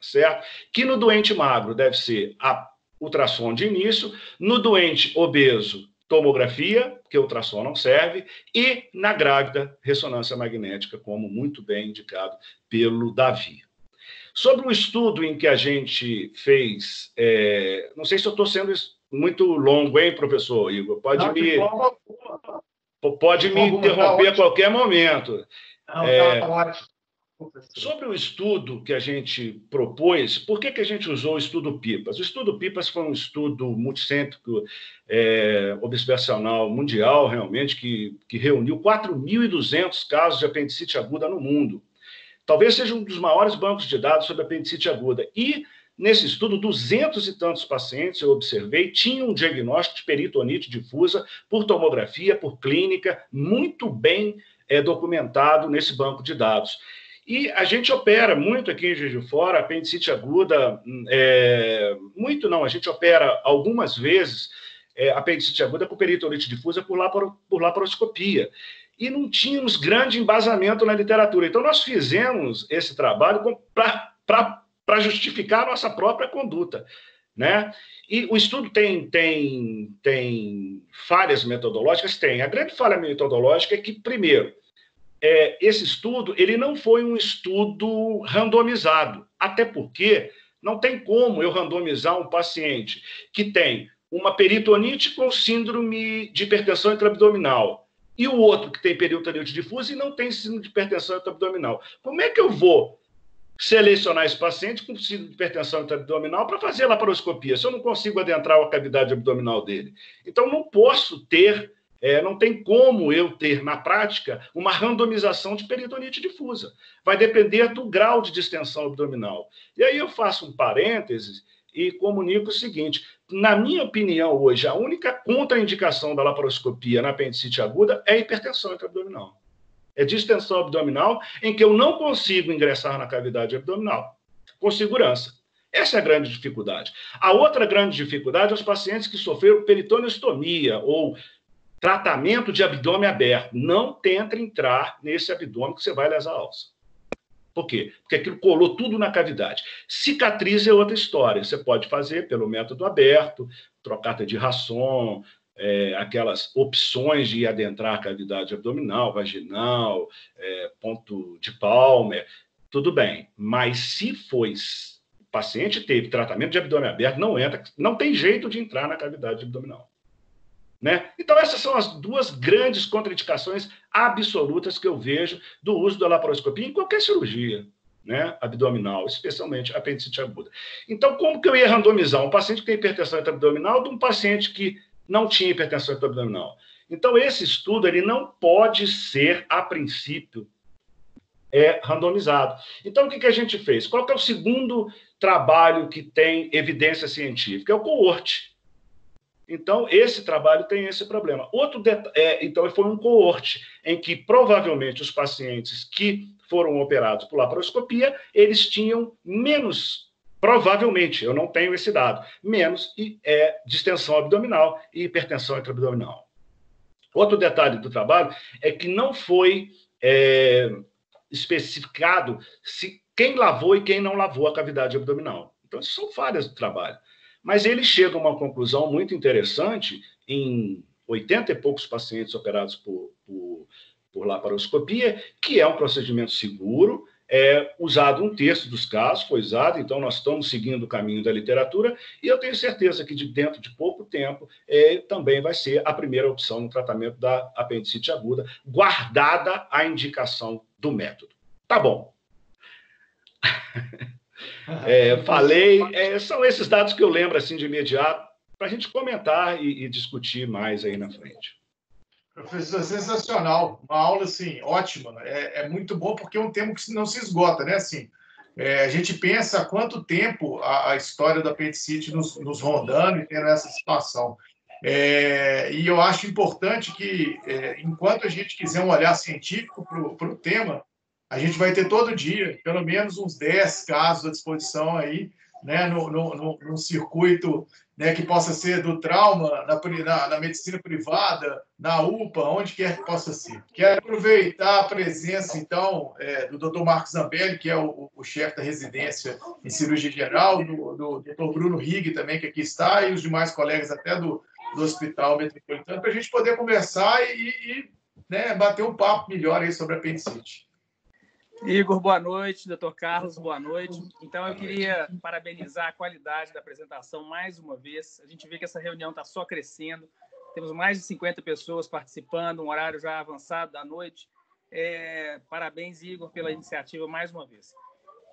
certo? Que no doente magro deve ser a ultrassom de início, no doente obeso, tomografia, porque o ultrassom não serve, e na grávida, ressonância magnética, como muito bem indicado pelo Davi. Sobre o estudo em que a gente fez, não sei se eu estou sendo muito longo, hein, professor Igor? Pode me interromper a qualquer momento. Sobre o estudo que a gente propôs, por que a gente usou o estudo PIPAS? O estudo PIPAS foi um estudo multicêntrico, observacional mundial, realmente, que reuniu 4.200 casos de apendicite aguda no mundo. Talvez seja um dos maiores bancos de dados sobre apendicite aguda. E, nesse estudo, 200 e tantos pacientes, eu observei, tinham um diagnóstico de peritonite difusa por tomografia, por clínica, muito bem documentado nesse banco de dados. E a gente opera muito aqui em Juiz de Fora, apendicite aguda, a gente opera algumas vezes apendicite aguda com peritonite difusa por laparoscopia. E não tínhamos grande embasamento na literatura. Então, nós fizemos esse trabalho para justificar a nossa própria conduta, né? E o estudo tem falhas metodológicas? Tem. A grande falha metodológica é que, primeiro, esse estudo ele não foi um estudo randomizado, até porque não tem como eu randomizar um paciente que tem uma peritonite com síndrome de hipertensão intraabdominal e o outro que tem peritonite difusa e não tem síndrome de hipertensão intraabdominal. Como é que eu vou selecionar esse paciente com síndrome de hipertensão intraabdominal para fazer a laparoscopia, se eu não consigo adentrar a cavidade abdominal dele? Então, não posso ter, não tem como eu ter, na prática, uma randomização de peritonite difusa. Vai depender do grau de distensão abdominal. E aí eu faço um parênteses e comunico o seguinte: na minha opinião, hoje, a única contraindicação da laparoscopia na apendicite aguda é a hipertensão intraabdominal. É distensão abdominal em que eu não consigo ingressar na cavidade abdominal com segurança. Essa é a grande dificuldade. A outra grande dificuldade é os pacientes que sofreram peritoneostomia ou tratamento de abdômen aberto. Não tenta entrar nesse abdômen que você vai lesar a alça. Por quê? Porque aquilo colou tudo na cavidade. Cicatriz é outra história. Você pode fazer pelo método aberto, trocada de Rasson, aquelas opções de adentrar a cavidade abdominal, vaginal, ponto de Palmer, tudo bem. Mas se o paciente teve tratamento de abdômen aberto, não entra, não tem jeito de entrar na cavidade abdominal. Né? Então, essas são as duas grandes contraindicações absolutas que eu vejo do uso da laparoscopia em qualquer cirurgia, né, abdominal, especialmente apendicite aguda. Então, como que eu ia randomizar um paciente que tem hipertensão intraabdominal de um paciente que não tinha hipertensão intraabdominal? Então, esse estudo ele não pode ser, a princípio, randomizado. Então, o que a gente fez? Qual que é o segundo trabalho que tem evidência científica? É o coorte. Então, esse trabalho tem esse problema. Então, foi um coorte em que, provavelmente, os pacientes que foram operados por laparoscopia, eles tinham menos, provavelmente, eu não tenho esse dado, menos distensão abdominal e hipertensão intraabdominal. Outro detalhe do trabalho é que não foi especificado quem lavou e quem não lavou a cavidade abdominal. Então, isso são falhas do trabalho. Mas ele chega a uma conclusão muito interessante em 80 e poucos pacientes operados por laparoscopia, que é um procedimento seguro, usado 1/3 dos casos, foi usado, então nós estamos seguindo o caminho da literatura, e eu tenho certeza que dentro de pouco tempo também vai ser a primeira opção no tratamento da apendicite aguda, guardada a indicação do método. Tá bom. Falei, são esses dados que eu lembro assim de imediato, para a gente comentar e discutir mais aí na frente. Professor, sensacional, uma aula assim ótima, é muito bom porque é um tema que não se esgota, né? Assim, a gente pensa há quanto tempo a história da apendicite nos rondando e tendo essa situação. E eu acho importante que, enquanto a gente quiser um olhar científico para o tema, a gente vai ter todo dia, pelo menos uns 10 casos à disposição aí, né, no circuito, né, que possa ser do trauma, na medicina privada, na UPA, onde quer que possa ser. Quero aproveitar a presença, então, do Dr. Marcos Zambelli, que é o chefe da residência em cirurgia geral, do Dr. Bruno Rigg também, que aqui está, e os demais colegas até do Hospital Metropolitano, para a gente poder conversar e né, bater um papo melhor aí sobre a apendicite. Igor, boa noite. Doutor Carlos, boa noite. Então, eu queria parabenizar a qualidade da apresentação mais uma vez. A gente vê que essa reunião está só crescendo. Temos mais de 50 pessoas participando, um horário já avançado da noite. Parabéns, Igor, pela iniciativa mais uma vez.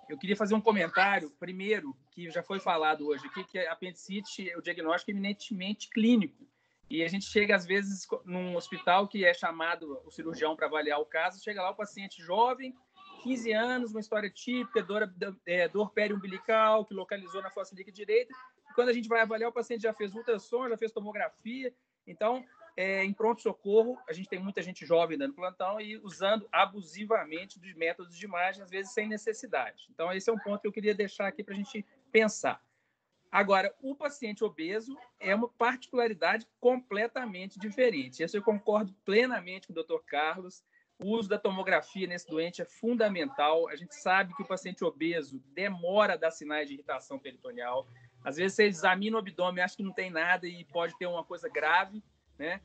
Eu queria fazer um comentário, primeiro, que já foi falado hoje aqui, que a apendicite, o diagnóstico é eminentemente clínico. E a gente chega, às vezes, num hospital que é chamado o cirurgião para avaliar o caso, chega lá o paciente jovem, 15 anos, uma história típica, dor periumbilical, que localizou na fossa ilíaca direita. E quando a gente vai avaliar, o paciente já fez ultrassom, já fez tomografia. Então, em pronto-socorro, a gente tem muita gente jovem dando plantão e usando abusivamente de métodos de imagem, às vezes sem necessidade. Então, esse é um ponto que eu queria deixar aqui para a gente pensar. Agora, o paciente obeso é uma particularidade completamente diferente. Isso eu concordo plenamente com o Dr. Carlos. O uso da tomografia nesse doente é fundamental. A gente sabe que o paciente obeso demora a dar sinais de irritação peritoneal. Às vezes, você examina o abdômen, acha que não tem nada e pode ter uma coisa grave, né?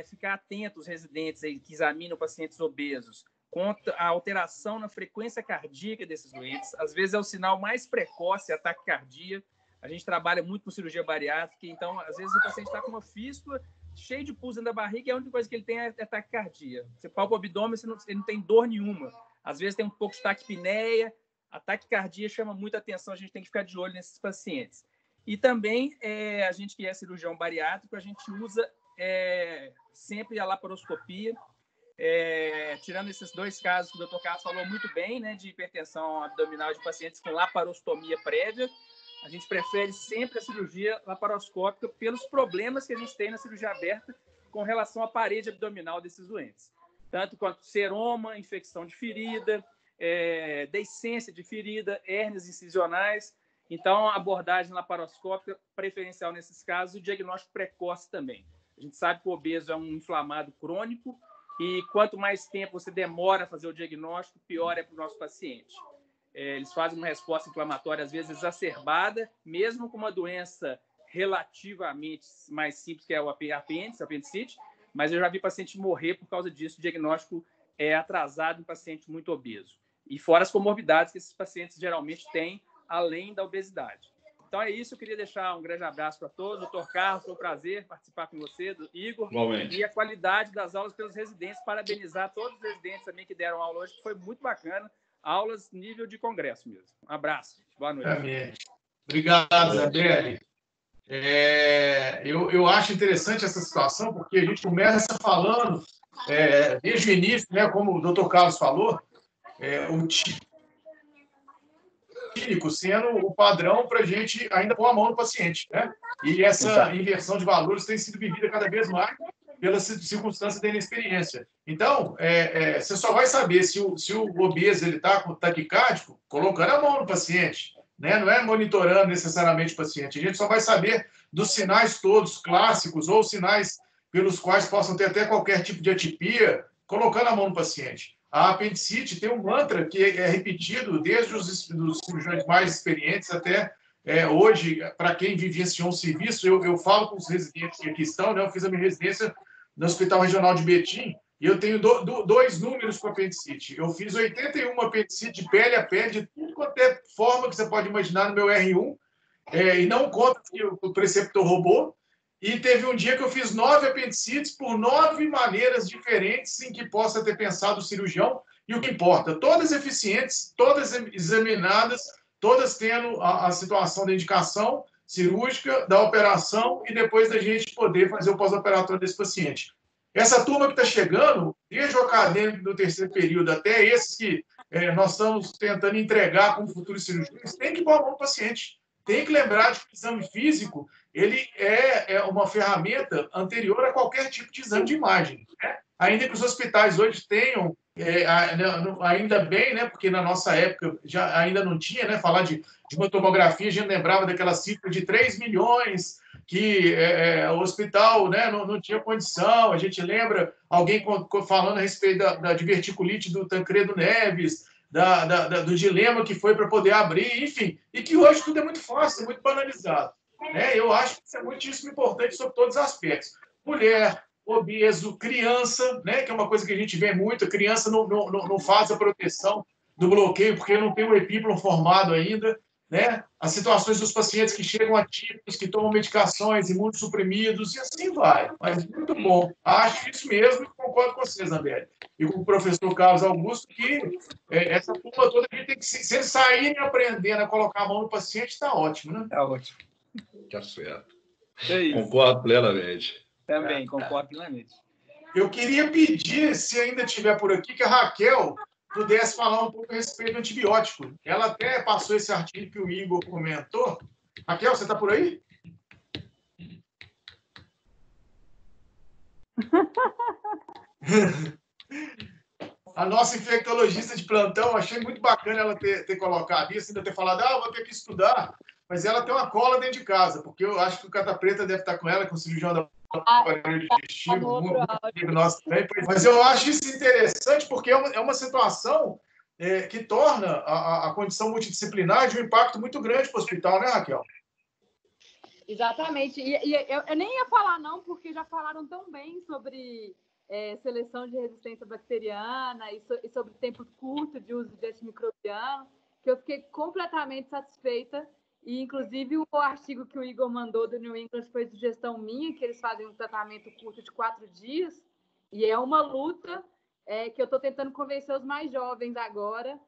Ficar atento, os residentes aí que examinam pacientes obesos, contra a alteração na frequência cardíaca desses doentes. Às vezes, é o sinal mais precoce, a taquicardia. A gente trabalha muito com cirurgia bariátrica, então, às vezes, o paciente está com uma fístula cheio de pulso dentro da barriga, e a única coisa que ele tem é taquicardia. Você palpa o abdômen, ele não tem dor nenhuma. Às vezes tem um pouco de taquipneia, a taquicardia chama muita atenção, a gente tem que ficar de olho nesses pacientes. E também, a gente que é cirurgião bariátrico, a gente usa sempre a laparoscopia, tirando esses 2 casos que o Dr. Carlos falou muito bem, né, de hipertensão abdominal de pacientes com laparostomia prévia. A gente prefere sempre a cirurgia laparoscópica pelos problemas que a gente tem na cirurgia aberta com relação à parede abdominal desses doentes. Tanto quanto seroma, infecção de ferida, deiscência de ferida, hérnias incisionais. Então, a abordagem laparoscópica preferencial nesses casos, o diagnóstico precoce também. A gente sabe que o obeso é um inflamado crônico e quanto mais tempo você demora a fazer o diagnóstico, pior é para o nosso paciente. Eles fazem uma resposta inflamatória, às vezes exacerbada, mesmo com uma doença relativamente mais simples, que é o apendicite, mas eu já vi paciente morrer por causa disso. O diagnóstico é atrasado em paciente muito obeso. E fora as comorbidades que esses pacientes geralmente têm, além da obesidade. Então é isso, eu queria deixar um grande abraço para todos. Doutor Carlos, foi um prazer participar com você, do Igor. Igualmente. E a qualidade das aulas pelos residentes, parabenizar todos os residentes também que deram aula hoje, que foi muito bacana. Aulas nível de congresso mesmo. Um abraço. Boa noite. Amém. Obrigado, Zambelli. Eu acho interessante essa situação, porque a gente começa falando, desde o início, né, como o Dr. Carlos falou, o clínico sendo o padrão para a gente ainda pôr a mão no paciente, né? E essa inversão de valores tem sido vivida cada vez mais pela circunstância da inexperiência. Então, você só vai saber se o obeso está com taquicárdico colocando a mão no paciente, né? Não é monitorando necessariamente o paciente. A gente só vai saber dos sinais todos clássicos ou sinais pelos quais possam ter até qualquer tipo de atipia, colocando a mão no paciente. A apendicite tem um mantra que é repetido desde os cirurgiões mais experientes até hoje, para quem vivenciou um serviço. Eu falo com os residentes que aqui estão, né? Eu fiz a minha residência no Hospital Regional de Betim, e eu tenho dois números para apendicite. Eu fiz 81 apendicite de pele a pele, de tudo quanto é forma que você pode imaginar no meu R1, e não conta que o preceptor roubou. E teve um dia que eu fiz 9 apendicites por 9 maneiras diferentes em que possa ter pensado o cirurgião. E o que importa, todas eficientes, todas examinadas, todas tendo a situação da indicação cirúrgica, da operação e depois da gente poder fazer o pós-operatório desse paciente. Essa turma que está chegando, desde o acadêmico do terceiro período até esses que nós estamos tentando entregar como futuros cirurgiões, tem que pôr a mão no paciente. Tem que lembrar de que o exame físico ele é uma ferramenta anterior a qualquer tipo de exame de imagem, né? Ainda que os hospitais hoje tenham, ainda bem, né, porque na nossa época ainda não tinha, né, falar de uma tomografia, a gente lembrava daquela cifra de 3 milhões que o hospital, né, não tinha condição. A gente lembra alguém falando a respeito da diverticulite do Tancredo Neves, do dilema que foi para poder abrir, enfim, e que hoje tudo é muito fácil, é muito banalizado. Eu acho que isso é muitíssimo importante sobre todos os aspectos. Mulher, obeso, criança, né, que é uma coisa que a gente vê muito, a criança não faz a proteção do bloqueio porque não tem o epíplon formado ainda, né? As situações dos pacientes que chegam atípicos, que tomam medicações, imunossuprimidos, e assim vai. Mas muito bom. Acho isso mesmo e concordo com vocês, Zambelli. E com o professor Carlos Augusto, que essa turma toda a gente tem que, se eles saírem aprendendo a colocar a mão no paciente, está ótimo, né? Está ótimo. Tá certo. É concordo plenamente. Também, concordo plenamente. Eu queria pedir, se ainda estiver por aqui, que a Raquel pudesse falar um pouco a respeito do antibiótico. Ela até passou esse artigo que o Igor comentou. Raquel, você está por aí? A nossa infectologista de plantão, achei muito bacana ela ter colocado isso, ainda ter falado, vou ter que estudar, mas ela tem uma cola dentro de casa, porque eu acho que o Cata Preta deve estar com ela, com o cirurgião da aparelho digestivo, muito amigo nosso também. Mas eu acho isso interessante, porque é uma situação que torna a condição multidisciplinar de um impacto muito grande para o hospital, né, Raquel? Exatamente. E eu nem ia falar, não, porque já falaram tão bem sobre seleção de resistência bacteriana e sobre tempo curto de uso de antimicrobiano, que eu fiquei completamente satisfeita. E, inclusive, o artigo que o Igor mandou do New England foi sugestão minha, que eles fazem um tratamento curto de 4 dias. E é uma luta que eu estou tentando convencer os mais jovens agora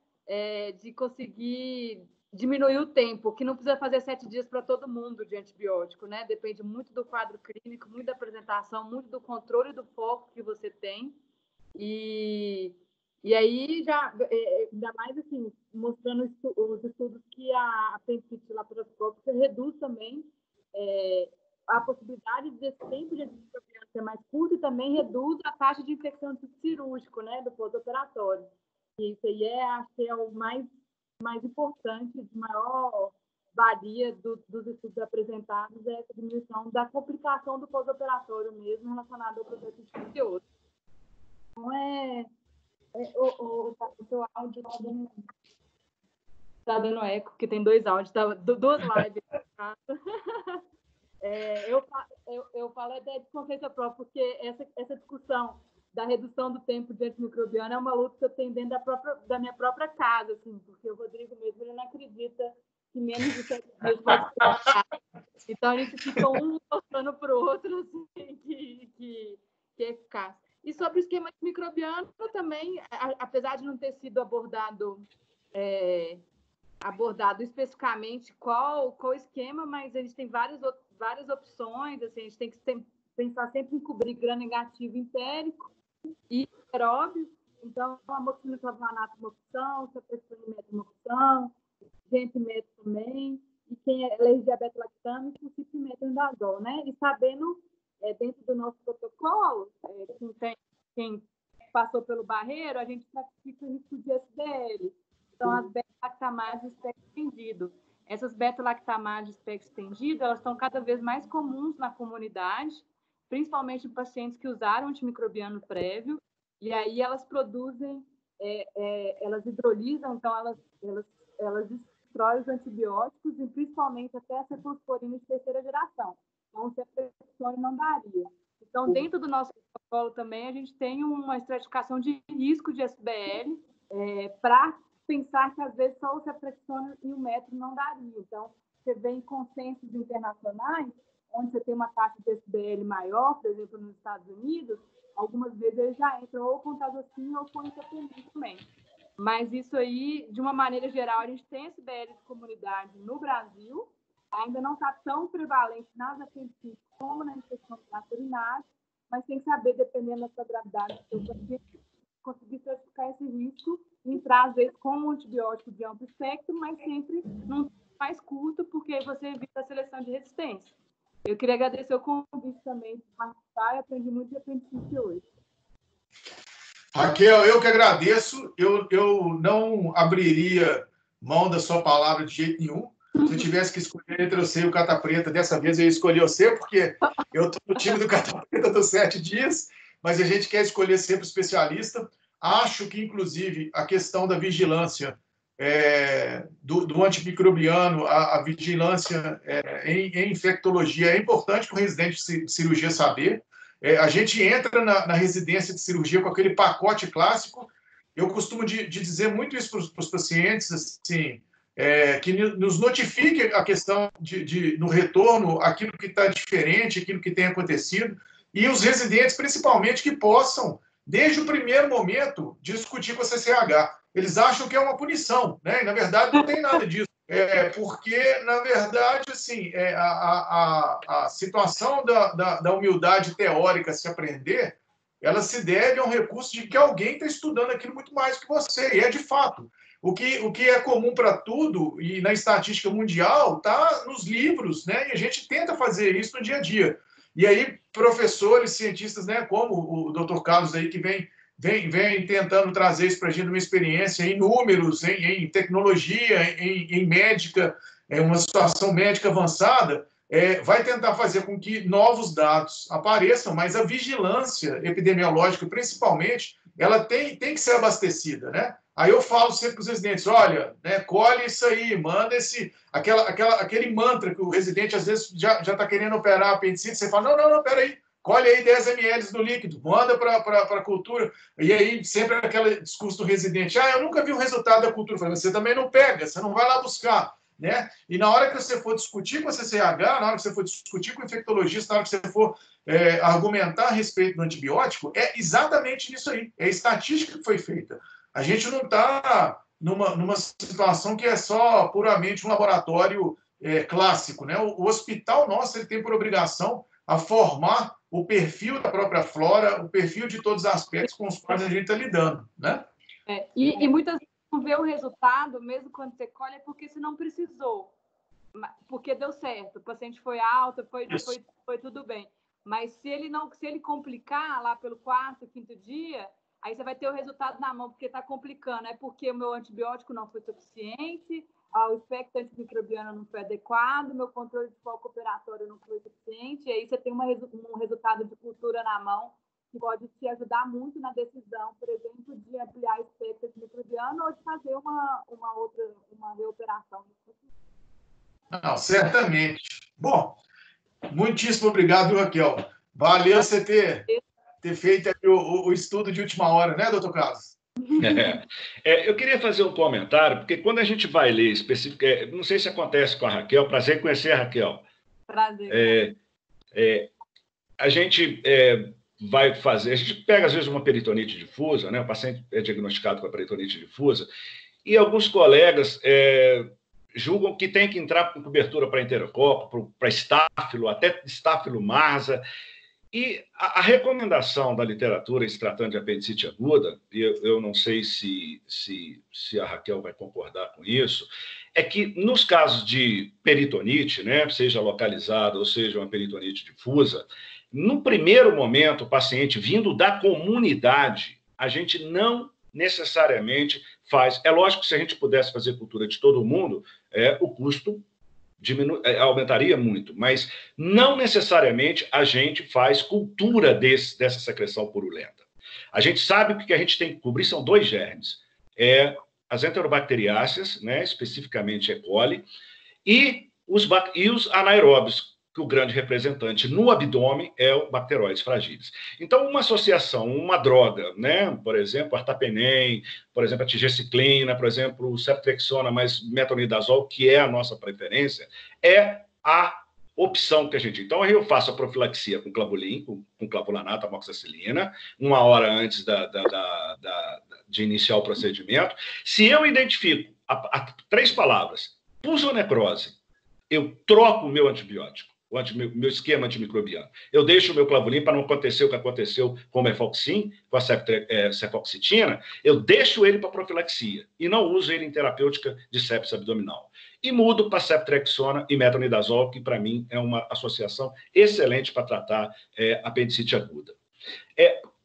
de conseguir diminuir o tempo, que não precisa fazer 7 dias para todo mundo de antibiótico, né? Depende muito do quadro clínico, muito da apresentação, muito do controle do foco que você tem. E aí, ainda mais assim, mostrando os estudos que a apendicite laparoscópica reduz também a possibilidade desse tempo de antimicrobiano ser mais curto e também reduz a taxa de infecção do cirúrgico, né, do pós-operatório. E isso aí acho que é o mais importante, de maior valia dos estudos apresentados, é essa diminuição da complicação do pós-operatório mesmo relacionado ao processo infeccioso. Então, o seu áudio está dando eco, porque tem 2 áudios, duas lives. Eu falo até de consciência própria, porque essa discussão da redução do tempo de antimicrobiano é uma luta que eu tenho dentro da minha própria casa, assim, porque o Rodrigo mesmo ele não acredita que menos de 7 dias pode ser. Então, a gente fica um mostrando para o outro assim, que é eficaz. E sobre o esquema microbiano também, apesar de não ter sido abordado especificamente qual esquema, mas a gente tem várias opções, assim, a gente tem que pensar sempre em cobrir gram-negativo entérico e aeróbio. Então, a amoxicilina-clavuanato é uma opção, ceftriaxona é uma opção, gentimeto também, e quem é alergia a beta-lactame, o ciprimetronidazol, né? E sabendo, dentro do nosso protocolo, quem passou pelo barreiro, a gente classifica o risco de SDL. Então, as beta-lactamases de espectro estendido. Essas beta-lactamases de espectro estendido, elas estão cada vez mais comuns na comunidade, principalmente em pacientes que usaram antimicrobiano prévio, e aí elas produzem elas hidrolisam, então elas destroem os antibióticos e principalmente até a cefalosporina de terceira geração. Então, o ceftriaxone não daria. Então, dentro do nosso protocolo também, a gente tem uma estratificação de risco de SBL para pensar que, às vezes, só o ceftriaxone e o metro não daria. Então, você vê em consensos internacionais, onde você tem uma taxa de SBL maior, por exemplo, nos Estados Unidos, algumas vezes eles já entram ou com tazocina ou com intrapenil também. Mas isso aí, de uma maneira geral, a gente tem SBL de comunidade no Brasil, ainda não está tão prevalente nas apendicites como na infecção urinária, mas tem que saber, dependendo da sua gravidade do seu paciente, conseguir certificar esse risco e entrar, às vezes, com um antibiótico de amplo espectro, mas sempre num tempo mais curto, porque você evita a seleção de resistência. Eu queria agradecer o convite também de participar e aprendi muito de apendicite hoje. Raquel, eu que agradeço. Eu não abriria mão da sua palavra de jeito nenhum. Se eu tivesse que escolher entre você e o Cata Preta, dessa vez eu escolhi você, porque eu estou no time do Cata Preta dos 7 dias, mas a gente quer escolher sempre o especialista. Acho que, inclusive, a questão da vigilância do antimicrobiano, a vigilância em infectologia é importante para o residente de cirurgia saber. A gente entra na residência de cirurgia com aquele pacote clássico. Eu costumo dizer muito isso para os pacientes, assim, que nos notifique a questão no retorno, aquilo que está diferente, aquilo que tem acontecido, e os residentes, principalmente, que possam, desde o primeiro momento, discutir com a CCH. Eles acham que é uma punição, né? E, na verdade, não tem nada disso. Porque, na verdade, assim, a situação da humildade teórica se aprender, ela se deve a um recurso de que alguém está estudando aquilo muito mais que você, e é de fato. O que é comum para tudo, e na estatística mundial, está nos livros, né? E a gente tenta fazer isso no dia a dia. E aí, professores, cientistas, né, como o Dr. Carlos aí, que vem tentando trazer isso para a gente, uma experiência em números, em tecnologia, em médica, uma situação médica avançada, vai tentar fazer com que novos dados apareçam, mas a vigilância epidemiológica, principalmente, ela tem que ser abastecida, né? Aí eu falo sempre para os residentes, olha, né, colhe isso aí, manda aquele mantra que o residente às vezes já está querendo operar apendicite, você fala, não, peraí, colhe aí 10 ml do líquido, manda para a cultura, e aí sempre aquele discurso do residente, eu nunca vi o resultado da cultura, você também não pega, você não vai lá buscar, né? E na hora que você for discutir com a CCH, na hora que você for discutir com o infectologista, na hora que você for argumentar a respeito do antibiótico, é exatamente isso aí, é a estatística que foi feita. A gente não está numa situação que é só puramente um laboratório clássico, né? O hospital nosso ele tem por obrigação a formar o perfil da própria flora, o perfil de todos os aspectos com os quais a gente está lidando, né? E muitas vezes não vê o resultado, mesmo quando você colhe, é porque você não precisou, porque deu certo, o paciente foi alto, foi tudo bem. Mas se ele complicar lá pelo 4º, 5º dia, aí você vai ter o resultado na mão, porque está complicando. É porque o meu antibiótico não foi suficiente, o espectro antimicrobiano não foi adequado, meu controle de foco operatório não foi suficiente, e aí você tem um resultado de cultura na mão que pode te ajudar muito na decisão, por exemplo, de ampliar o espectro antimicrobiano ou de fazer uma reoperação. Não, certamente. Bom, muitíssimo obrigado, Raquel. Valeu você ter feito o estudo de última hora, né, doutor Carlos? Eu queria fazer um comentário, porque quando a gente vai ler específico, não sei se acontece com a Raquel, prazer em conhecer a Raquel. Prazer. A gente vai fazer, a gente pega às vezes uma peritonite difusa, né? O paciente é diagnosticado com a peritonite difusa, e alguns colegas julgam que tem que entrar com cobertura para enterococo, para estáfilo, até estáfilo marsa. E a recomendação da literatura se tratando de apendicite aguda, e eu não sei se a Raquel vai concordar com isso, é que nos casos de peritonite, né, seja localizada ou seja uma peritonite difusa, no primeiro momento, o paciente vindo da comunidade, a gente não necessariamente faz. É lógico que se a gente pudesse fazer cultura de todo mundo, o custo aumentaria muito, mas não necessariamente a gente faz cultura dessa secreção purulenta. A gente sabe que o que a gente tem que cobrir são 2 germes. As enterobacteriáceas, né, especificamente E. coli, e os anaeróbios, que o grande representante no abdômen é o Bacteroides fragilis. Então, uma associação, uma droga, né, por exemplo, artapenem, por exemplo, a tigeciclina, por exemplo, ceftriaxona mais metronidazol, que é a nossa preferência, é a opção que a gente... Então, eu faço a profilaxia com clavulin, com clavulanato, amoxicilina, 1 hora antes de iniciar o procedimento. Se eu identifico 3 palavras, pulsionecrose, eu troco o meu antibiótico, meu esquema antimicrobiano. Eu deixo o meu clavulin para não acontecer o que aconteceu com o mefoxim, com a cefoxitina, eu deixo ele para profilaxia e não uso ele em terapêutica de sepsis abdominal. E mudo para ceftriaxona e metronidazol, que para mim é uma associação excelente para tratar apendicite aguda.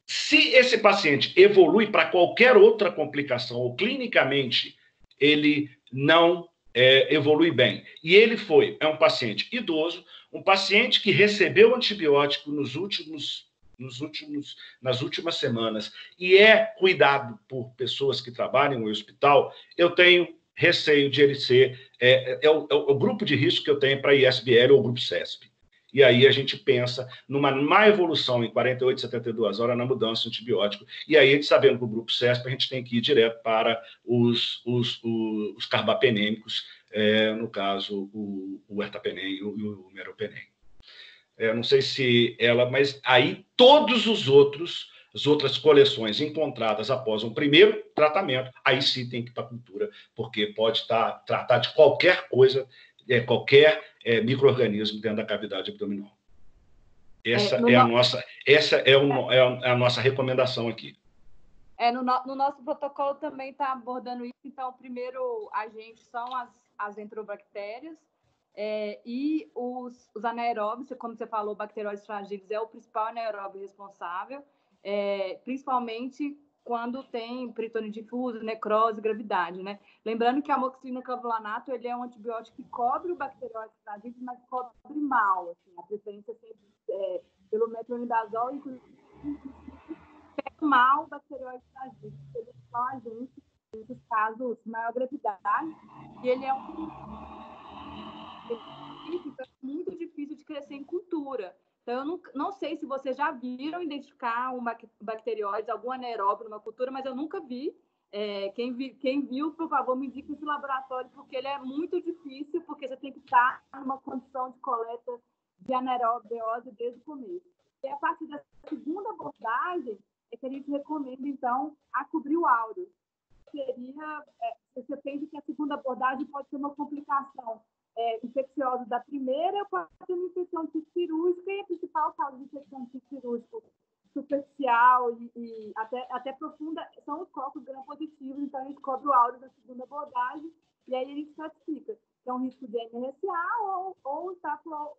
Se esse paciente evolui para qualquer outra complicação ou clinicamente ele não evolui bem, e ele é um paciente idoso, um paciente que recebeu antibiótico nas últimas semanas e é cuidado por pessoas que trabalham no hospital, eu tenho receio de ele ser o grupo de risco que eu tenho para ISBL ou grupo CESP. E aí a gente pensa numa má evolução em 48, 72 horas na mudança de antibiótico. E aí, sabendo que o grupo CESP, a gente tem que ir direto para os carbapenêmicos, no caso, o ertapenem e o meropenem. Não sei se mas aí todos as outras coleções encontradas após um primeiro tratamento, aí sim tem que ir para a cultura, porque pode tratar de qualquer coisa, qualquer micro-organismo dentro da cavidade abdominal. Essa é a nossa recomendação aqui. No nosso protocolo também está abordando isso. Então, o primeiro agente são as enterobactérias e os anaeróbios, como você falou, Bacteroides fragilis é o principal anaeróbio responsável, principalmente quando tem peritônio difuso, necrose, gravidade, né? Lembrando que a amoxicilina clavulanato, ele é um antibiótico que cobre o Bacteroides fragilis, mas cobre mal, assim, a preferência sempre pelo metronidazol, inclusive pega mal o Bacteroides fragilis, ele é só um agente, nesses casos, maior gravidade, e ele é muito difícil de crescer em cultura. Então, eu não sei se vocês já viram identificar um bacterióide, algum anaeróbio numa cultura, mas eu nunca vi. Quem viu, por favor, me indique esse laboratório, porque ele é muito difícil, porque você tem que estar numa condição de coleta de anaerobiose desde o começo. E a partir da segunda abordagem é que a gente recomenda, então, a cobrir o áureo. Você pensa que a segunda abordagem pode ser uma complicação infecciosa da primeira, pode ter uma infecção cirúrgica, e a principal causa de infecção cirúrgica superficial e até profunda são os cocos gram-positivos. Então, a gente cobre o áureo da segunda abordagem e aí a gente classifica que é um risco de MRSA ou estáfilo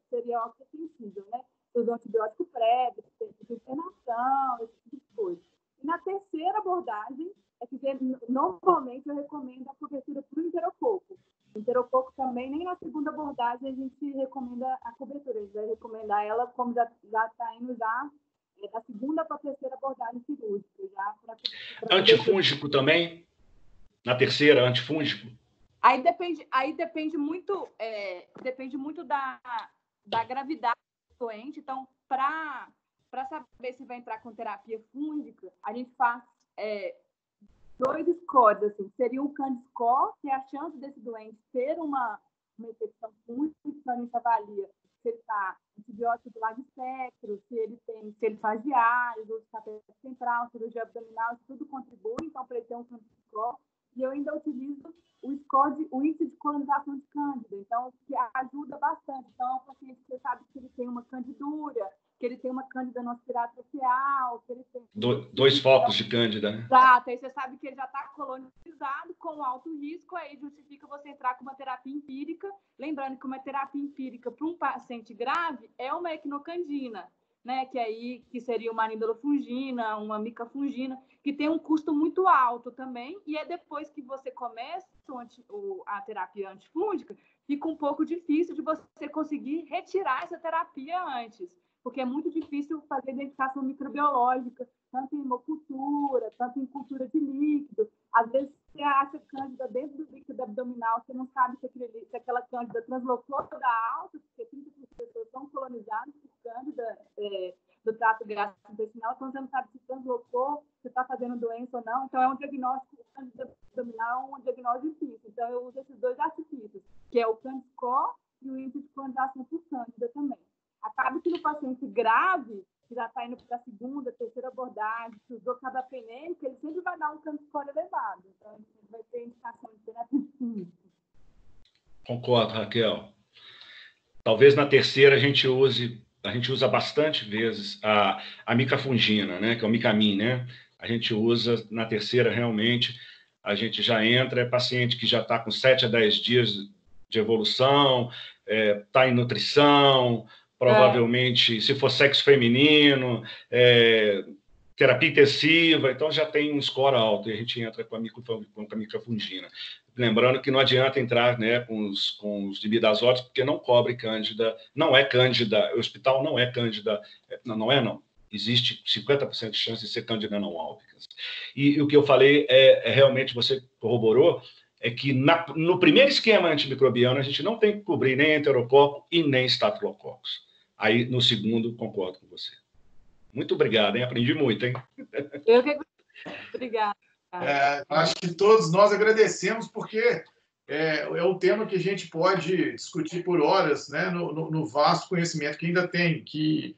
seriótico sensível, né? Os antibióticos prévios, de internação, esse tipo de coisa. E na terceira abordagem, normalmente eu recomendo a cobertura para o enterococo. O enterococo também, nem na segunda abordagem a gente recomenda a cobertura, a gente vai recomendar ela como já está indo da segunda para a terceira abordagem cirúrgica. Antifúngico também? Na terceira, antifúngico? Aí depende muito da gravidade do doente. Então, para saber se vai entrar com terapia fúngica, a gente faz 2 scores, assim. Seria o Candid score, que é a chance desse doente ter uma infecção fúngica, então a gente avalia se ele está antibiótico do lado espectro, se ele faz diálise, uso de catéter central, cirurgia abdominal, isso tudo contribui, então, para ele ter um Candid score. E eu ainda utilizo o índice de colonização de cândida, então, que ajuda bastante. Então, é um paciente que você sabe que ele tem uma candidúria, que ele tem uma cândida no aspirato traqueal, que ele tem... 2 focos de cândida, né? Exato, aí você sabe que ele já está colonizado com alto risco, aí justifica você entrar com uma terapia empírica, lembrando que uma terapia empírica para um paciente grave é uma equinocandina, né? Que seria uma anindolofungina, uma micafungina, que tem um custo muito alto também, e é depois que você começa a terapia antifúngica, fica um pouco difícil de você conseguir retirar essa terapia antes, porque é muito difícil fazer identificação microbiológica, tanto em hemocultura, tanto em cultura de líquido. Às vezes você acha cândida dentro do líquido abdominal, você não sabe se aquela cândida translocou da alta, porque 30% das pessoas são colonizadas por cândida do trato gastrointestinal, então você não sabe se translocou, se está fazendo doença ou não. Então, é um diagnóstico, o cândida abdominal é um diagnóstico difícil. Então, eu uso esses dois artifícios, que é o Candiscore e o índice de colonização por cândida também. Acaba que no paciente grave, que já está indo para a segunda, terceira abordagem, que usou carbapenêmica, ele sempre vai dar um Candiscore elevado. Então, a gente vai ter indicação de terapia química. Concordo, Raquel. Talvez na terceira a gente usa bastante vezes a micafungina, né, que é o Micamin, né? A gente usa na terceira realmente, a gente já entra, é paciente que já está com 7 a 10 dias de evolução, está em nutrição, provavelmente, se for sexo feminino, terapia intensiva, então já tem um score alto, e a gente entra com a micafungina. Lembrando que não adianta entrar, né, com os dibidazólicos, porque não cobre cândida, não é cândida, o hospital não é cândida, não. Existe 50% de chance de ser cândida não albicans. E o que eu falei realmente, você corroborou, é que no primeiro esquema antimicrobiano a gente não tem que cobrir nem enterococo e nem estafilococcus. Aí, no segundo, concordo com você. Muito obrigado, hein? Aprendi muito, hein? Eu que obrigada. Acho que todos nós agradecemos, porque é um tema que a gente pode discutir por horas, né, no vasto conhecimento que ainda tem, que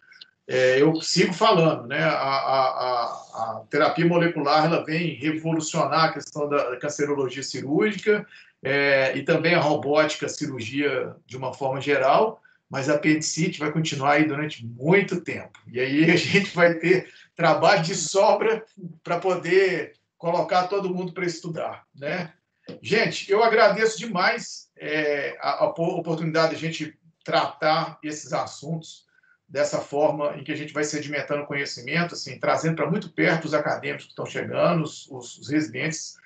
eu sigo falando, né, a terapia molecular ela vem revolucionar a questão da cancerologia cirúrgica e também a robótica, a cirurgia de uma forma geral, mas a apendicite vai continuar aí durante muito tempo. E aí a gente vai ter trabalho de sobra para poder colocar todo mundo para estudar, né? Gente, eu agradeço demais a oportunidade de a gente tratar esses assuntos dessa forma em que a gente vai sedimentando conhecimento, assim, trazendo para muito perto os acadêmicos que estão chegando, os residentes.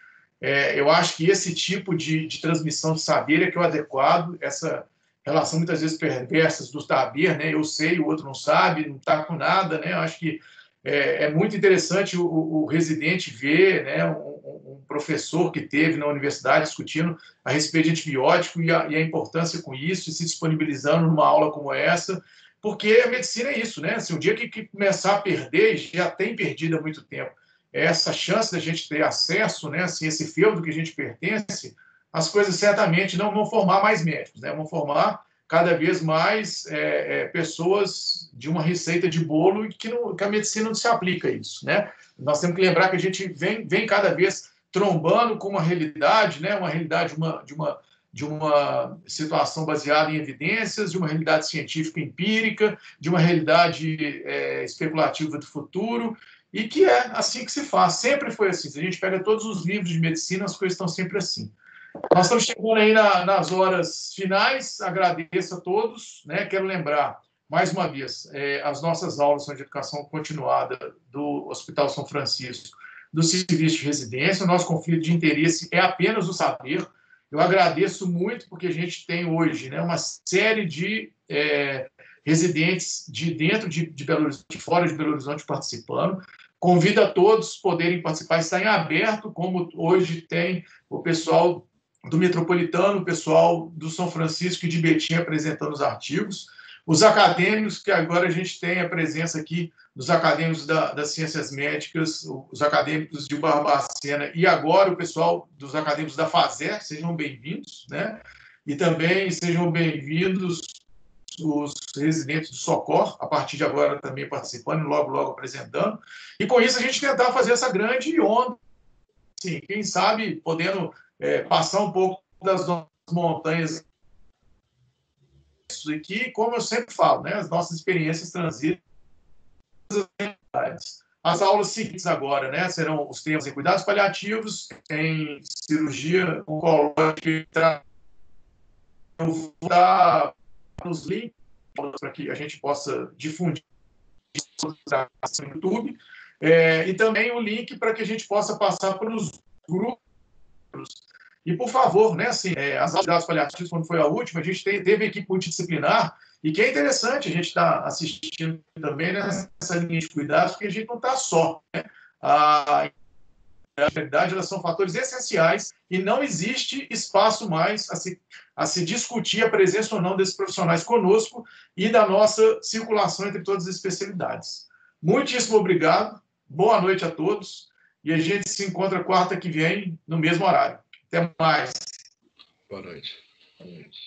Eu acho que esse tipo de transmissão de saber é que é o adequado, essa relação muitas vezes perversas do saber, né? Eu sei, o outro não sabe, não está com nada, né? Eu acho que é muito interessante o residente ver, né, um professor que teve na universidade discutindo a respeito de antibiótico e a importância com isso, e se disponibilizando numa aula como essa, porque a medicina é isso, né? Se um dia que começar a perder, já tem perdido há muito tempo, essa chance da gente ter acesso, né, assim, esse feudo que a gente pertence, as coisas certamente não vão formar mais médicos, né? Vão formar cada vez mais pessoas de uma receita de bolo e que a medicina não se aplica a isso, né? Nós temos que lembrar que a gente vem cada vez trombando com uma realidade, né? Uma realidade de uma situação baseada em evidências, de uma realidade científica empírica, de uma realidade especulativa do futuro, e que é assim que se faz. Sempre foi assim. Se a gente pega todos os livros de medicina, as coisas estão sempre assim. Nós estamos chegando aí nas horas finais, agradeço a todos, né? Quero lembrar, mais uma vez, as nossas aulas são de educação continuada do Hospital São Francisco, do serviço de residência. O nosso conflito de interesse é apenas o saber. Eu agradeço muito, porque a gente tem hoje, né, uma série de residentes de dentro de Belo Horizonte, fora de Belo Horizonte participando. Convido a todos poderem participar, está em aberto, como hoje tem o pessoal do Metropolitano, o pessoal do São Francisco e de Betim apresentando os artigos, os acadêmicos, que agora a gente tem a presença aqui dos acadêmicos das ciências médicas, os acadêmicos de Barbacena e agora o pessoal dos acadêmicos da FASER, sejam bem-vindos, né? E também sejam bem-vindos os residentes do SOCOR, a partir de agora também participando, logo, logo apresentando, e com isso a gente tentar fazer essa grande onda, assim, quem sabe podendo passar um pouco das nossas montanhas aqui, como eu sempre falo, né, as nossas experiências transitam. As aulas seguintes agora, né, serão os temas em cuidados paliativos, em cirurgia oncológica. Eu vou dar nos links para que a gente possa difundir no YouTube, e também o link para que a gente possa passar para os grupos. E, por favor, né, assim, as aulas de cuidados paliativos, quando foi a última, a gente teve equipe multidisciplinar E que é interessante a gente estar assistindo também nessa linha de cuidados, porque a gente não está só, né? Na verdade, elas são fatores essenciais e não existe espaço mais a se discutir a presença ou não desses profissionais conosco e da nossa circulação entre todas as especialidades. Muitíssimo obrigado, boa noite a todos e a gente se encontra quarta que vem no mesmo horário. Até mais. Boa noite. Boa noite.